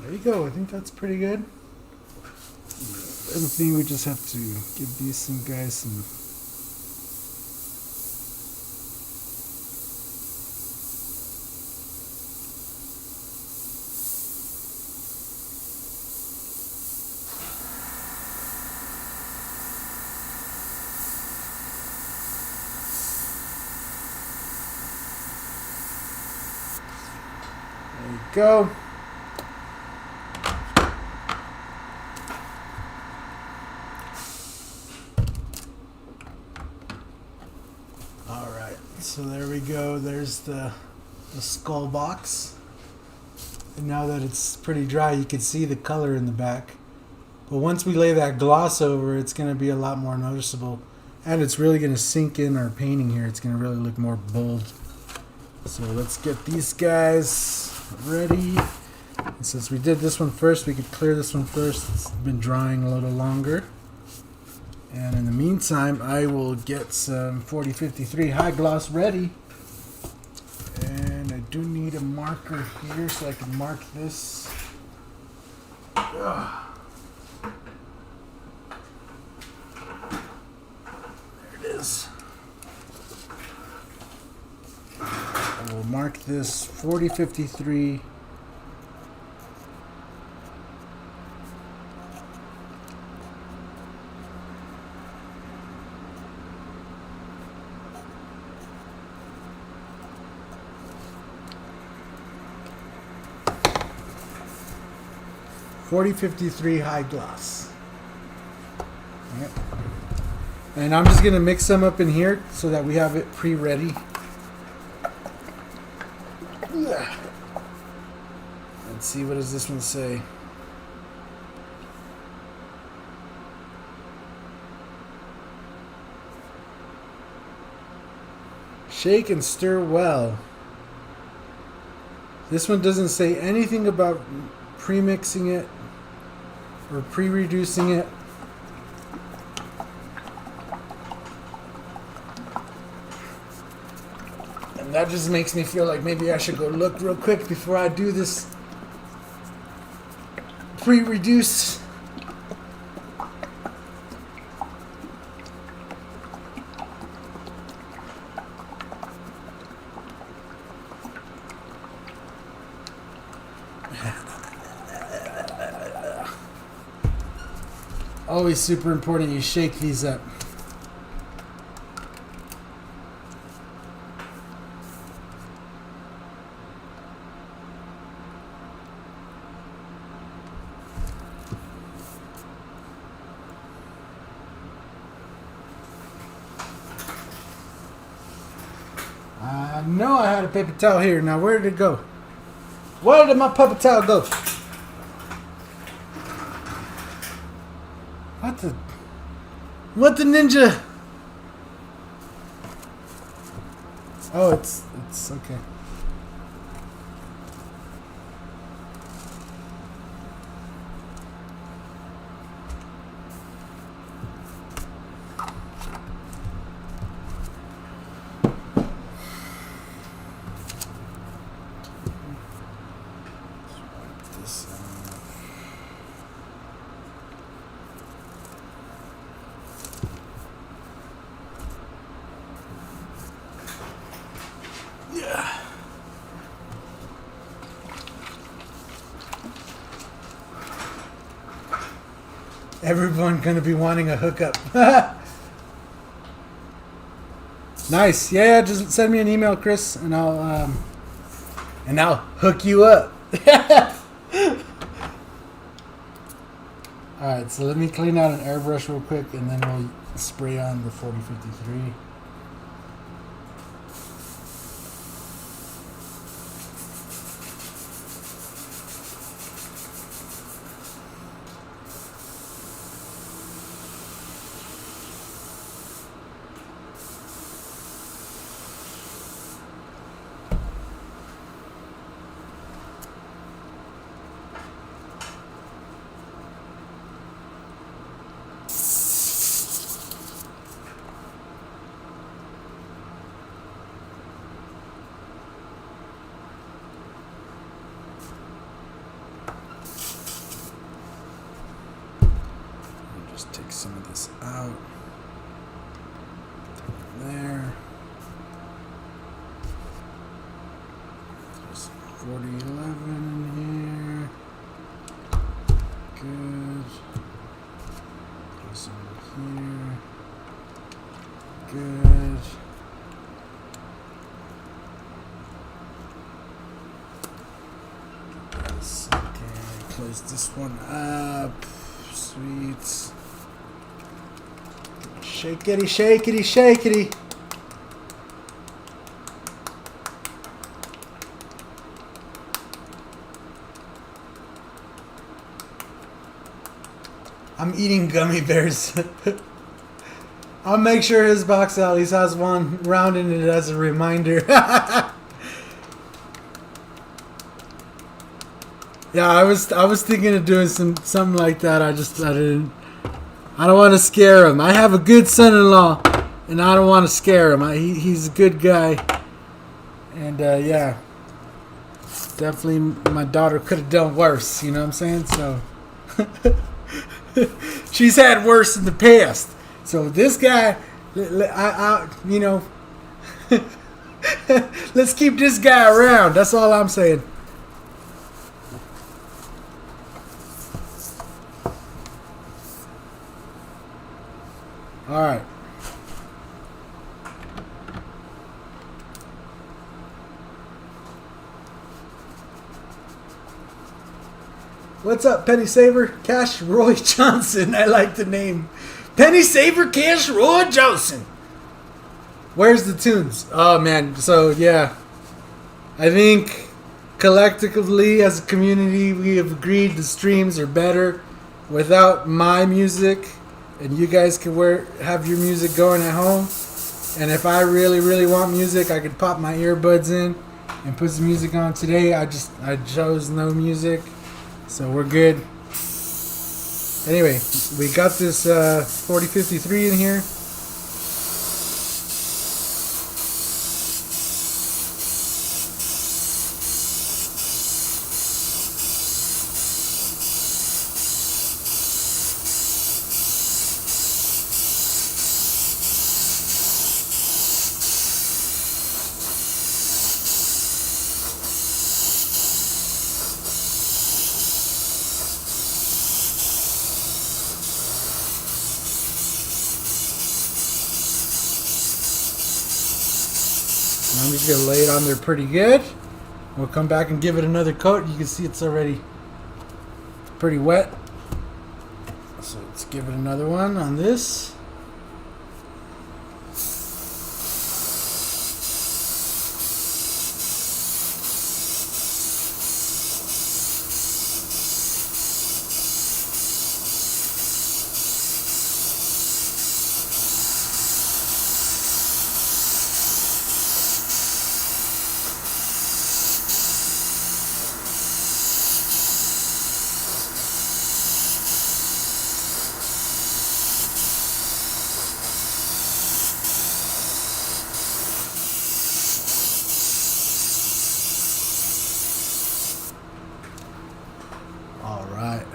There you go. I think that's pretty good. I think we just have to give these some guys some. There you go. So there we go, there's the skull box. And now that it's pretty dry, you can see the color in the back. But once we lay that gloss over, it's going to be a lot more noticeable. And it's really going to sink in our painting here. It's going to really look more bold. So let's get these guys ready. And since we did this one first, we could clear this one first. It's been drying a little longer. And in the meantime, I will get some 4053 high gloss ready. marker here so I can mark this. Ugh. There it is. I will mark this 4053. .4053 high gloss. Yep. And I'm just gonna mix some up in here so that we have it pre-ready. Let's see, what does this one say? Shake and stir well. This one doesn't say anything about pre-mixing it or pre-reducing it. And that just makes me feel like maybe I should go look real quick before I do this pre-reduce. Always super important you shake these up. I know I had a paper towel here. Now where did it go? Where did my paper towel go? What the ninja? Oh, it's okay. Everyone gonna be wanting a hookup. Nice. Yeah, just send me an email, Chris, and I'll hook you up. Alright, so let me clean out an airbrush real quick and then we'll spray on the 4053. Take some of this out. There. There's 4011 in here. Good. There's some here. Good. This. Okay. Close this one up. Sweet. Shakety, shakety, shakety. I'm eating gummy bears. I'll make sure his box at least has one round in it as a reminder. Yeah, I was thinking of doing something like that. I didn't. I don't want to scare him. I have a good son-in-law, and I don't want to scare him. He's a good guy, and yeah. definitely my daughter could have done worse. You know what I'm saying? So she's had worse in the past. So this guy, you know, let's keep this guy around. That's all I'm saying. All right. What's up, Penny Saver? Cash Roy Johnson. I like the name. Penny Saver, Cash Roy Johnson. Where's the tunes? Oh, man. So, yeah. I think collectively as a community, we have agreed the streams are better without my music. And you guys can have your music going at home. And if I really, really want music, I could pop my earbuds in and put some music on. Today, I chose no music. So we're good. Anyway, we got this 4053 in here. I'm just going to lay it on there pretty good. We'll come back and give it another coat. You can see it's already pretty wet. So let's give it another one on this. All right.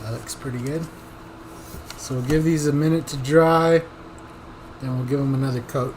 That looks pretty good. So we'll give these a minute to dry, then we'll give them another coat.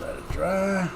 Let it dry.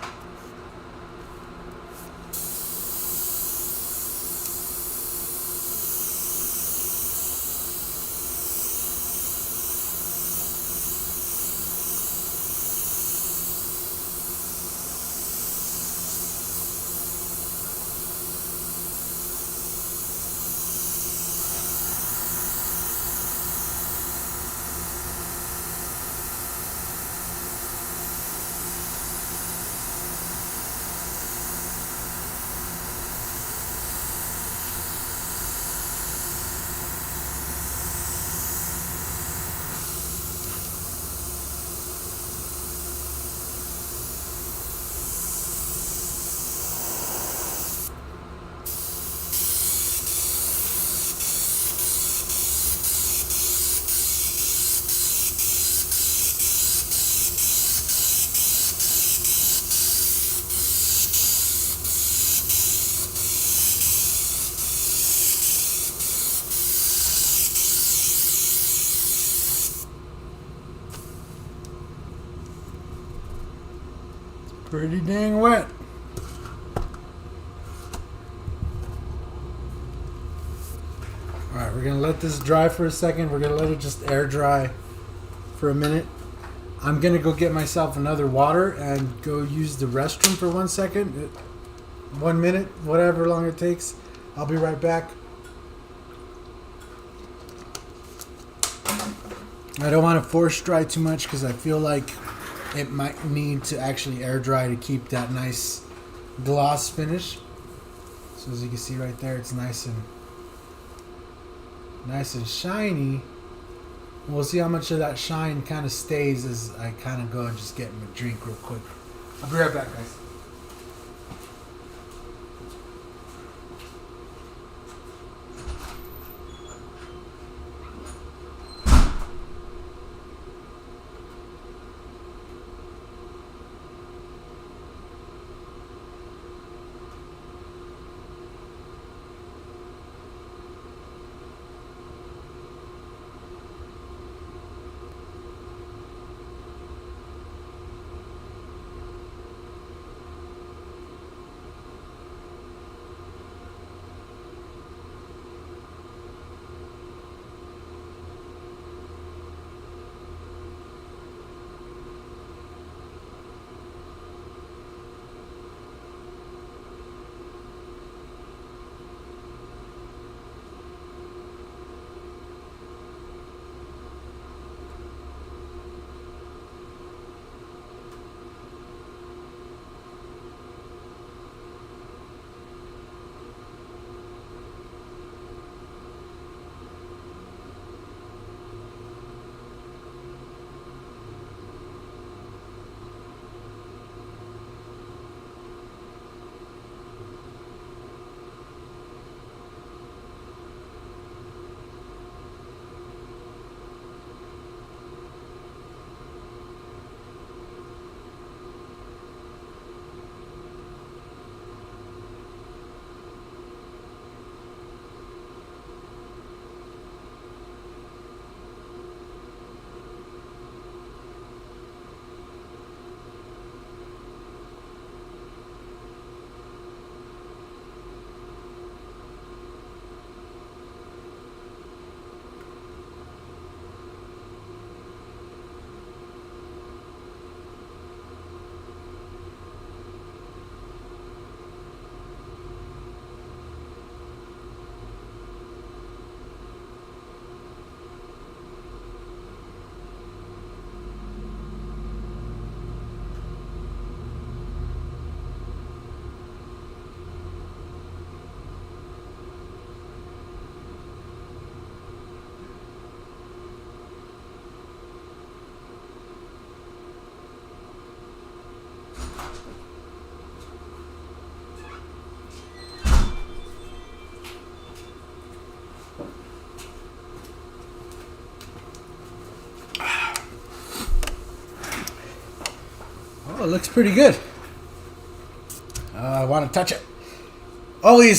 Pretty dang wet. Alright, we're going to let this dry for a second. We're going to let it just air dry for a minute. I'm going to go get myself another water and go use the restroom for 1 second. 1 minute, whatever long it takes. I'll be right back. I don't want to force dry too much because I feel like it might need to actually air dry to keep that nice gloss finish. So as you can see right there, it's nice and shiny. We'll see how much of that shine kind of stays as I kind of go and just get my drink real quick. I'll be right back, guys. Oh, it looks pretty good. I want to touch it. You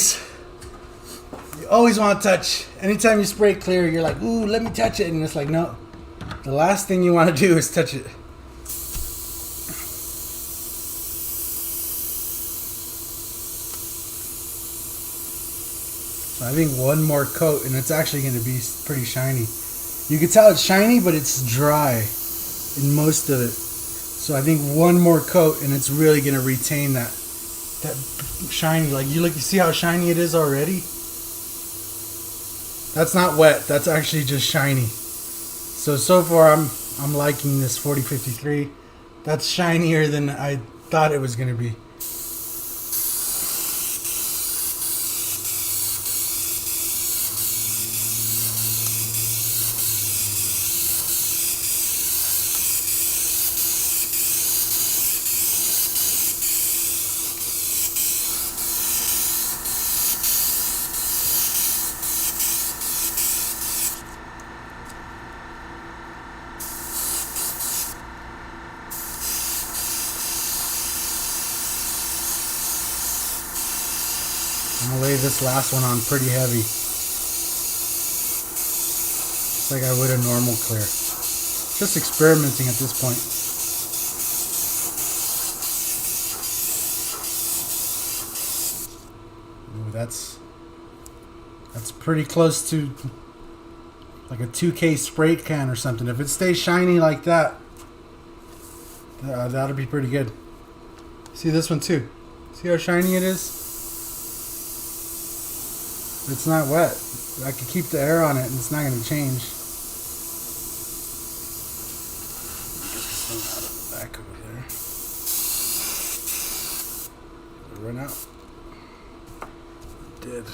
always want to touch. Anytime you spray clear, you're like, ooh, let me touch it. And it's like, no. The last thing you want to do is touch it. So I think one more coat and it's actually going to be pretty shiny. You can tell it's shiny, but it's dry in most of it. So I think one more coat and it's really going to retain that shiny. Like you see how shiny it is already? That's not wet. That's actually just shiny. So far I'm liking this 4053. That's shinier than I thought it was going to be. I'm going to lay this last one on pretty heavy. Just like I would a normal clear. Just experimenting at this point. That's pretty close to like a 2K spray can or something. If it stays shiny like that, that'll be pretty good. See this one too. See how shiny it is? It's not wet. I could keep the air on it and it's not going to change. Get this one out of the back over there. Did it run out? It did.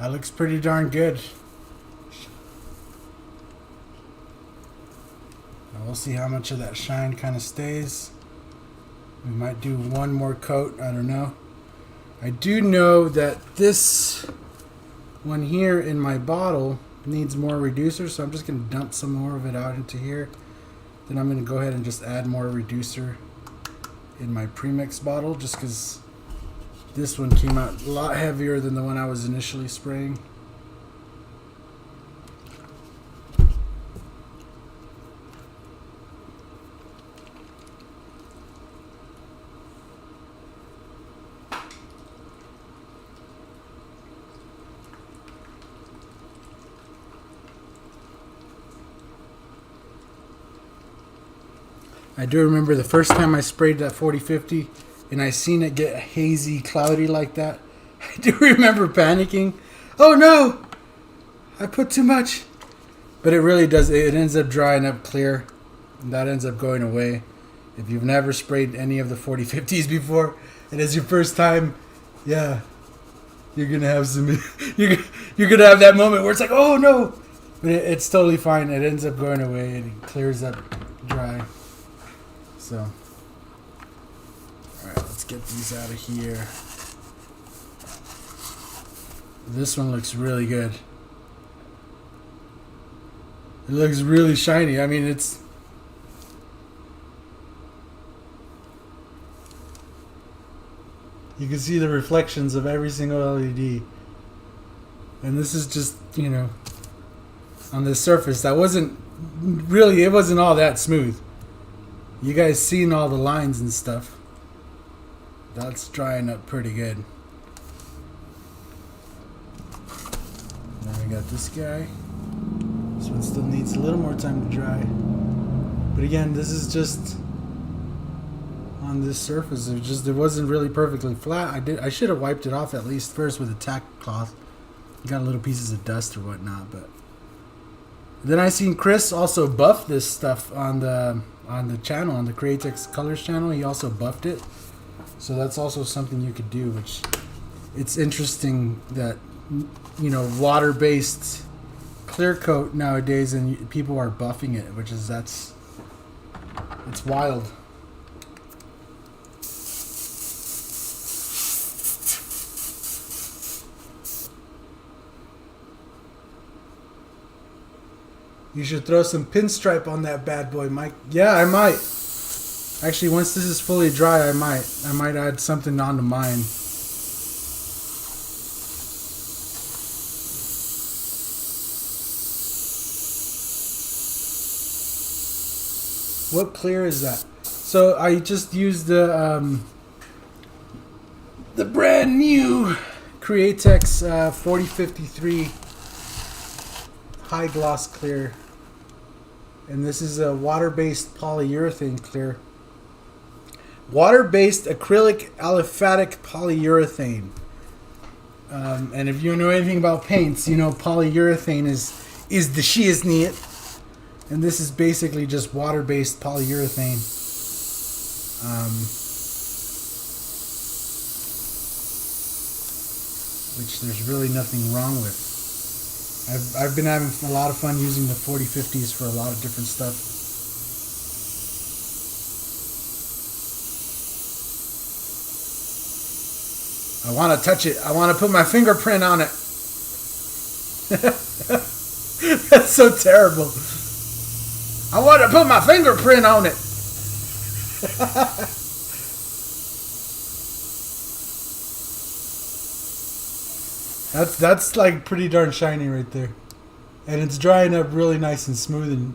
That looks pretty darn good. Now we'll see how much of that shine kind of stays. We might do one more coat, I don't know. I do know that this one here in my bottle needs more reducer, so I'm just going to dump some more of it out into here. Then I'm going to go ahead and just add more reducer in my premix bottle, just because this one came out a lot heavier than the one I was initially spraying. I do remember the first time I sprayed that 4050 and I seen it get hazy, cloudy like that. I do remember panicking. Oh no! I put too much. But it really does. It ends up drying up clear. And that ends up going away. If you've never sprayed any of the 4050s before, and it's your first time, yeah, you're gonna have some. you're gonna have that moment where it's like, oh no! But it's totally fine. It ends up going away and it clears up dry. So, alright, let's get these out of here. This one looks really good. It looks really shiny. I mean, it's... You can see the reflections of every single LED. And this is just, you know, on the surface. That wasn't... Really, it wasn't all that smooth. You guys seen all the lines and stuff. That's drying up pretty good. Now we got this guy. This one still needs a little more time to dry. But again, this is just on this surface. It wasn't really perfectly flat. I should have wiped it off at least first with a tack cloth. Got little pieces of dust or whatnot, but then I seen Chris also buff this stuff on the channel, on the Createx Colors channel. He also buffed it, so that's also something you could do. Which it's interesting that, you know, water-based clear coat nowadays, and people are buffing it, which is it's wild. You should throw some pinstripe on that bad boy, Mike. Yeah, I might. Actually, once this is fully dry, I might add something onto mine. What clear is that? So I just used the brand new Createx 4053 high gloss clear, and this is a water-based polyurethane clear. Water-based acrylic aliphatic polyurethane. And if you know anything about paints, you know polyurethane is the shiznit. And this is basically just water-based polyurethane. Which there's really nothing wrong with. I've been having a lot of fun using the 4050s for a lot of different stuff. I want to touch it. I want to put my fingerprint on it. That's so terrible. I want to put my fingerprint on it. That's like pretty darn shiny right there. And it's drying up really nice and smooth, and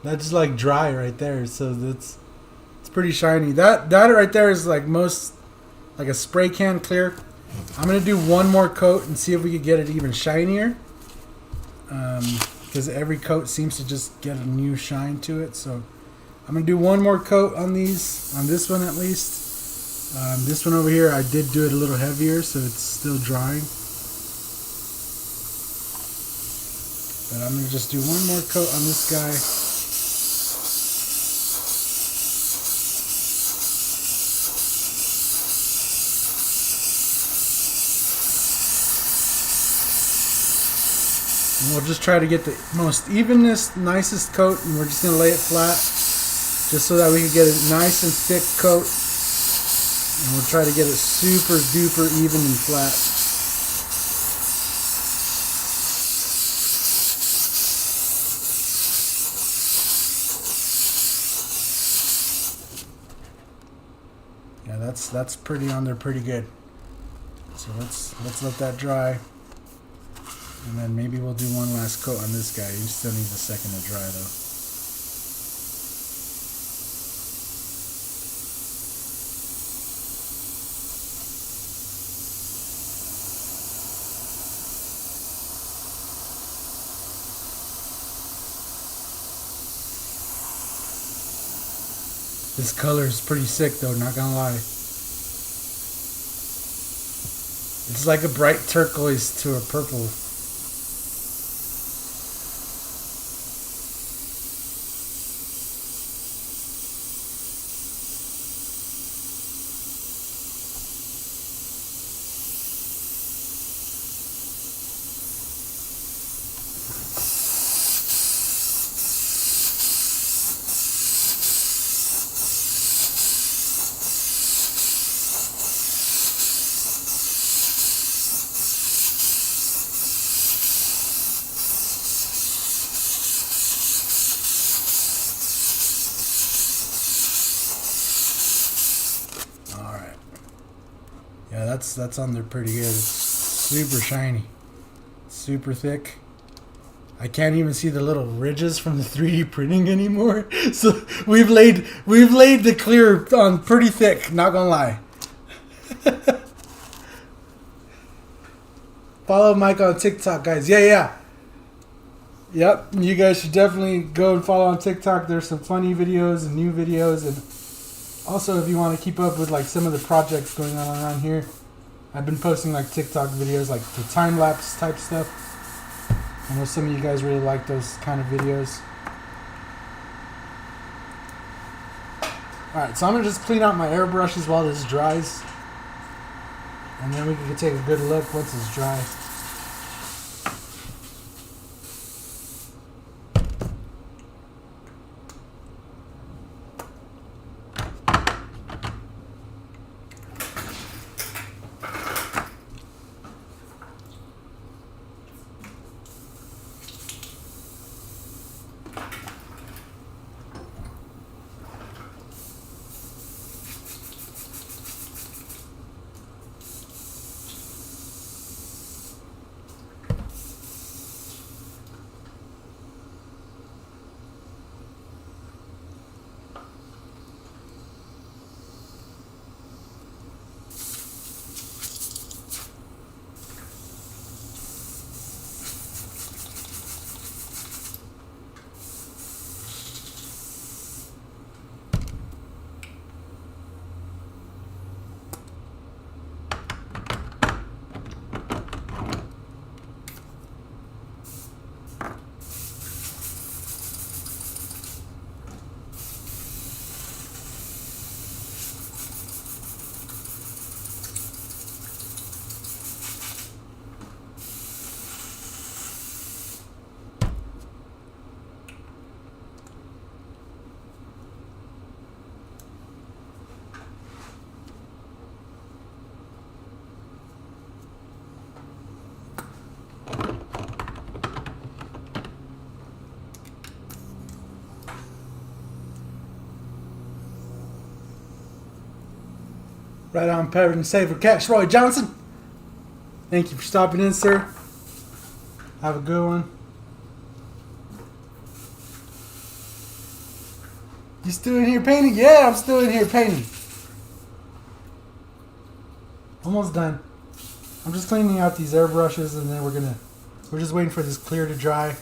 that's like dry right there. So it's pretty shiny. That right there is like like a spray can clear. I'm gonna do one more coat and see if we could get it even shinier. Because every coat seems to just get a new shine to it. So I'm gonna do one more coat on these, on this one at least. This one over here, I did do it a little heavier, so it's still drying. But I'm gonna just do one more coat on this guy. And we'll just try to get the most evenest, nicest coat, and we're just going to lay it flat just so that we can get a nice and thick coat. And we'll try to get it super duper even and flat. Yeah, that's pretty on there, pretty good. So let's let that dry. And then maybe we'll do one last coat on this guy. He still needs a second to dry though. This color is pretty sick though, not gonna lie. It's like a bright turquoise to a purple. Yeah, that's on there pretty good. It's super shiny, super thick. I can't even see the little ridges from the 3D printing anymore. So we've laid the clear on pretty thick. Not gonna lie. Follow Mike on TikTok, guys. Yeah. Yep, you guys should definitely go and follow on TikTok. There's some funny videos and new videos, and also if you want to keep up with like some of the projects going on around here, I've been posting like TikTok videos, like the time-lapse type stuff. I know some of you guys really like those kind of videos. Alright, so I'm going to just clean out my airbrushes while this dries. And then we can take a good look once it's dry. Right on, Pepper and Saver Cash. Roy Johnson. Thank you for stopping in, sir. Have a good one. You still in here painting? Yeah, I'm still in here painting. Almost done. I'm just cleaning out these airbrushes, and then we're just waiting for this clear to dry.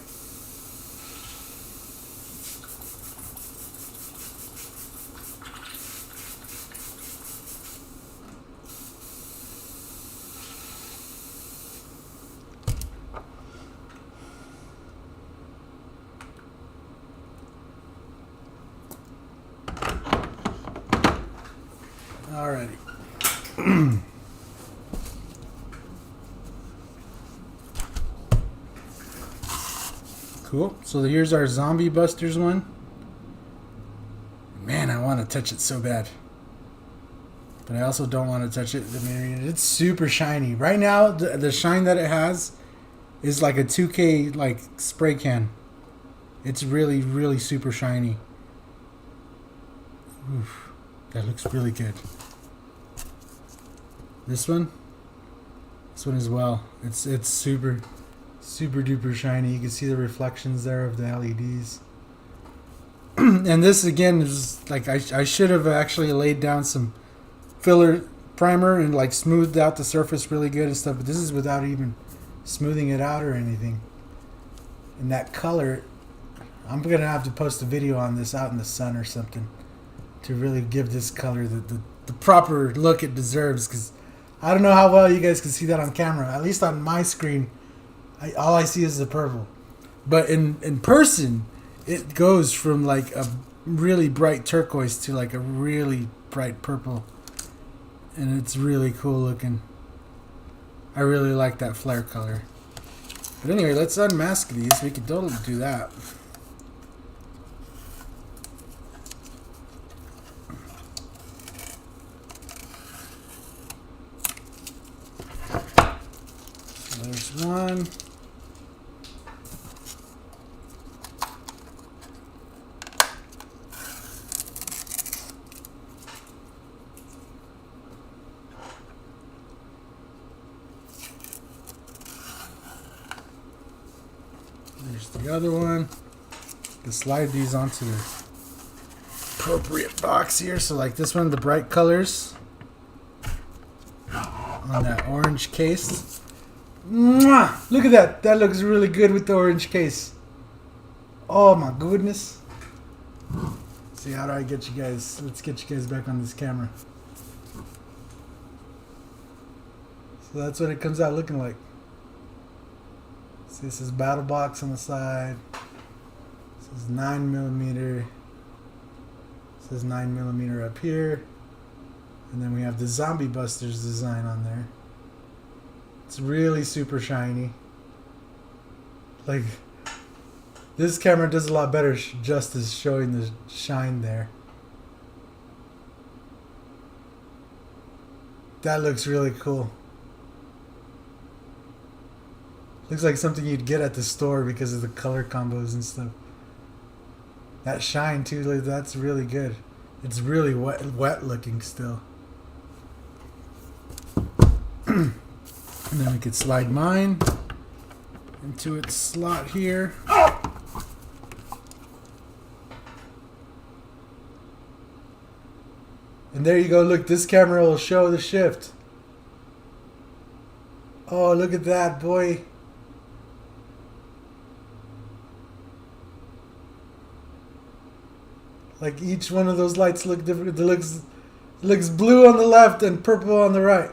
Alrighty. Cool. So here's our Zombie Busters one. Man, I want to touch it so bad. But I also don't want to touch it. I mean, it's super shiny. Right now, the shine that it has is like a 2K like spray can. It's really, really super shiny. Oof, that looks really good. This one as well. It's super duper shiny. You can see the reflections there of the LEDs. And this again is like I should have actually laid down some filler primer and like smoothed out the surface really good and stuff, but this is without even smoothing it out or anything. And that color, I'm gonna have to post a video on this out in the sun or something to really give this color the proper look it deserves, because I don't know how well you guys can see that on camera. At least on my screen, all I see is the purple. But in person, it goes from like a really bright turquoise to like a really bright purple. And it's really cool looking. I really like that flare color. But anyway, let's unmask these. We could totally do that. There's one. There's the other one. Let's slide these onto the appropriate box here. So like this one, the bright colors on that orange case. Mwah! Look at that. That looks really good with the orange case. Oh my goodness. See, how do I get you guys? Let's get you guys back on this camera. So that's what it comes out looking like. See, this is battle box on the side. This is 9mm. This is 9mm up here. And then we have the Zombie Busters design on there. It's really super shiny. Like, this camera does a lot better justice showing the shine there. That looks really cool. Looks like something you'd get at the store because of the color combos and stuff. That shine too, like, that's really good. It's really wet looking still. And then we could slide mine into its slot here. And there you go. Look, this camera will show the shift. Oh, look at that, boy. Like each one of those lights look different. It looks blue on the left and purple on the right.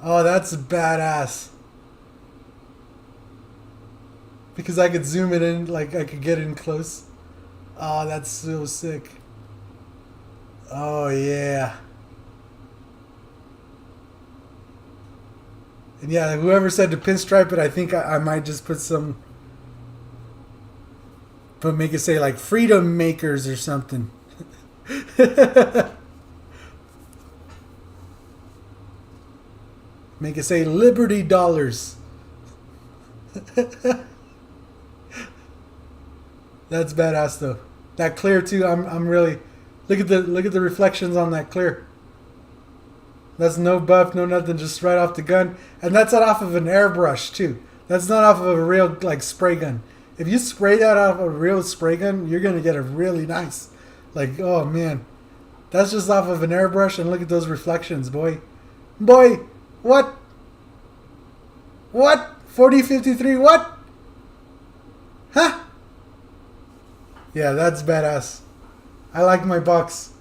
Oh, that's badass. Because I could zoom it in, like I could get in close. Oh, that's so sick. Oh, yeah. And yeah, whoever said to pinstripe it, I think I might just put some... But make it say like Freedom Makers or something. Make it say Liberty Dollars. That's badass though. That clear too. I'm really. Look at the reflections on that clear. That's no buff, no nothing, just right off the gun. And that's not off of an airbrush too. That's not off of a real like spray gun. If you spray that off of a real spray gun, you're gonna get a really nice, like, oh man. That's just off of an airbrush, and look at those reflections, boy. Boy, what? What? 4053, what? Huh? Yeah, that's badass. I like my box.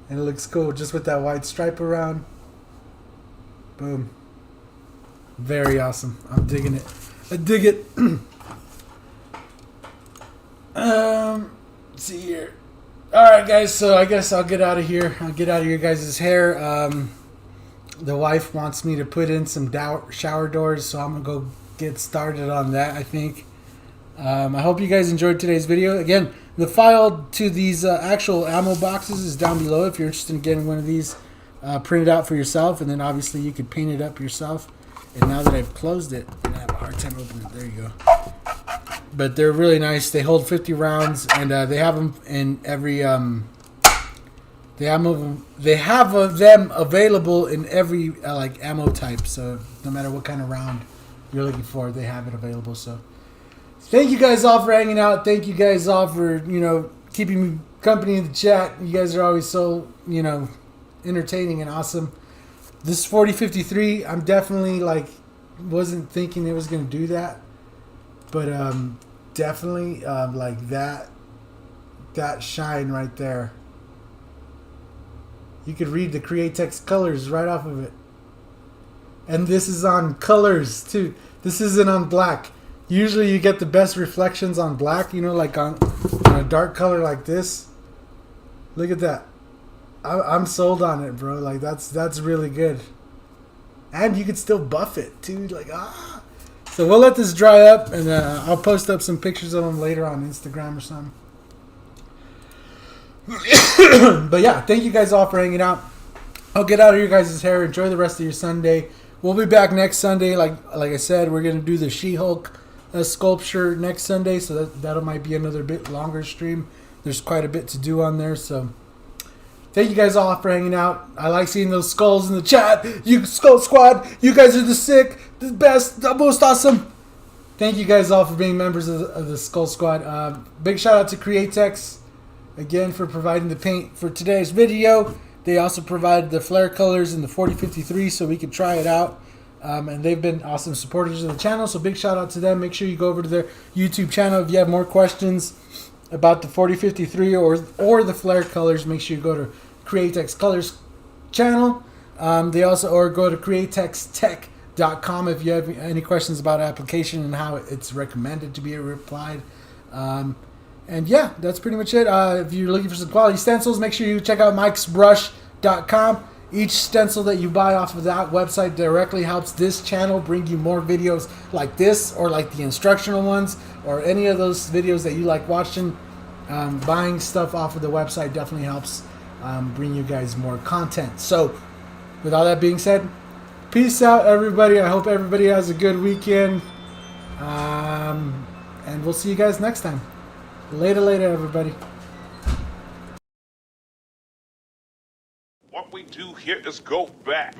And it looks cool, just with that white stripe around. Boom. Very awesome. I'm digging it. I dig it. Let's see here. Alright guys, so I guess I'll get out of here. I'll get out of your guys' hair. The wife wants me to put in some shower doors, so I'm going to go get started on that, I think. I hope you guys enjoyed today's video. Again, the file to these actual ammo boxes is down below if you're interested in getting one of these printed out for yourself, and then obviously you could paint it up yourself. And now that I've closed it, I'm gonna have a hard time opening it. There you go. But they're really nice. They hold 50 rounds, and they have them in every they have them available in every like ammo type. So no matter what kind of round you're looking for, they have it available. So thank you guys all for hanging out. Thank you guys all for, you know, keeping me company in the chat. You guys are always so, you know, entertaining and awesome. This 4053, I'm definitely like wasn't thinking it was gonna do that, but definitely like that shine right there. You could read the Createx colors right off of it, and this is on colors too. This isn't on black. Usually you get the best reflections on black, you know, like on a dark color like this. Look at that. I'm sold on it, bro. Like that's really good. And you could still buff it too, like ah. So we'll let this dry up, and I'll post up some pictures of them later on Instagram or something. But yeah, thank you guys all for hanging out. I'll get out of your guys' hair. Enjoy the rest of your Sunday. We'll be back next Sunday. Like I said, we're gonna do the She-Hulk sculpture next Sunday, so that might be another bit longer stream. There's quite a bit to do on there, so thank you guys all for hanging out. I like seeing those skulls in the chat. You Skull Squad, you guys are the sick, the best, the most awesome. Thank you guys all for being members of the Skull Squad. Big shout out to Createx again for providing the paint for today's video. They also provided the flare colors in the 4053 so we could try it out. And they've been awesome supporters of the channel, so big shout out to them. Make sure you go over to their YouTube channel if you have more questions about the 4053 or the flare colors. Make sure you go to Createx Colors channel. They also, or go to creatextech.com if you have any questions about application and how it's recommended to be applied. And yeah, that's pretty much it. If you're looking for some quality stencils, make sure you check out mikesbrush.com. Each stencil that you buy off of that website directly helps this channel bring you more videos like this, or like the instructional ones, or any of those videos that you like watching. Buying stuff off of the website definitely helps bring you guys more content. So with all that being said, peace out everybody. I hope everybody has a good weekend, and we'll see you guys next time. Later everybody. What we do here is go back.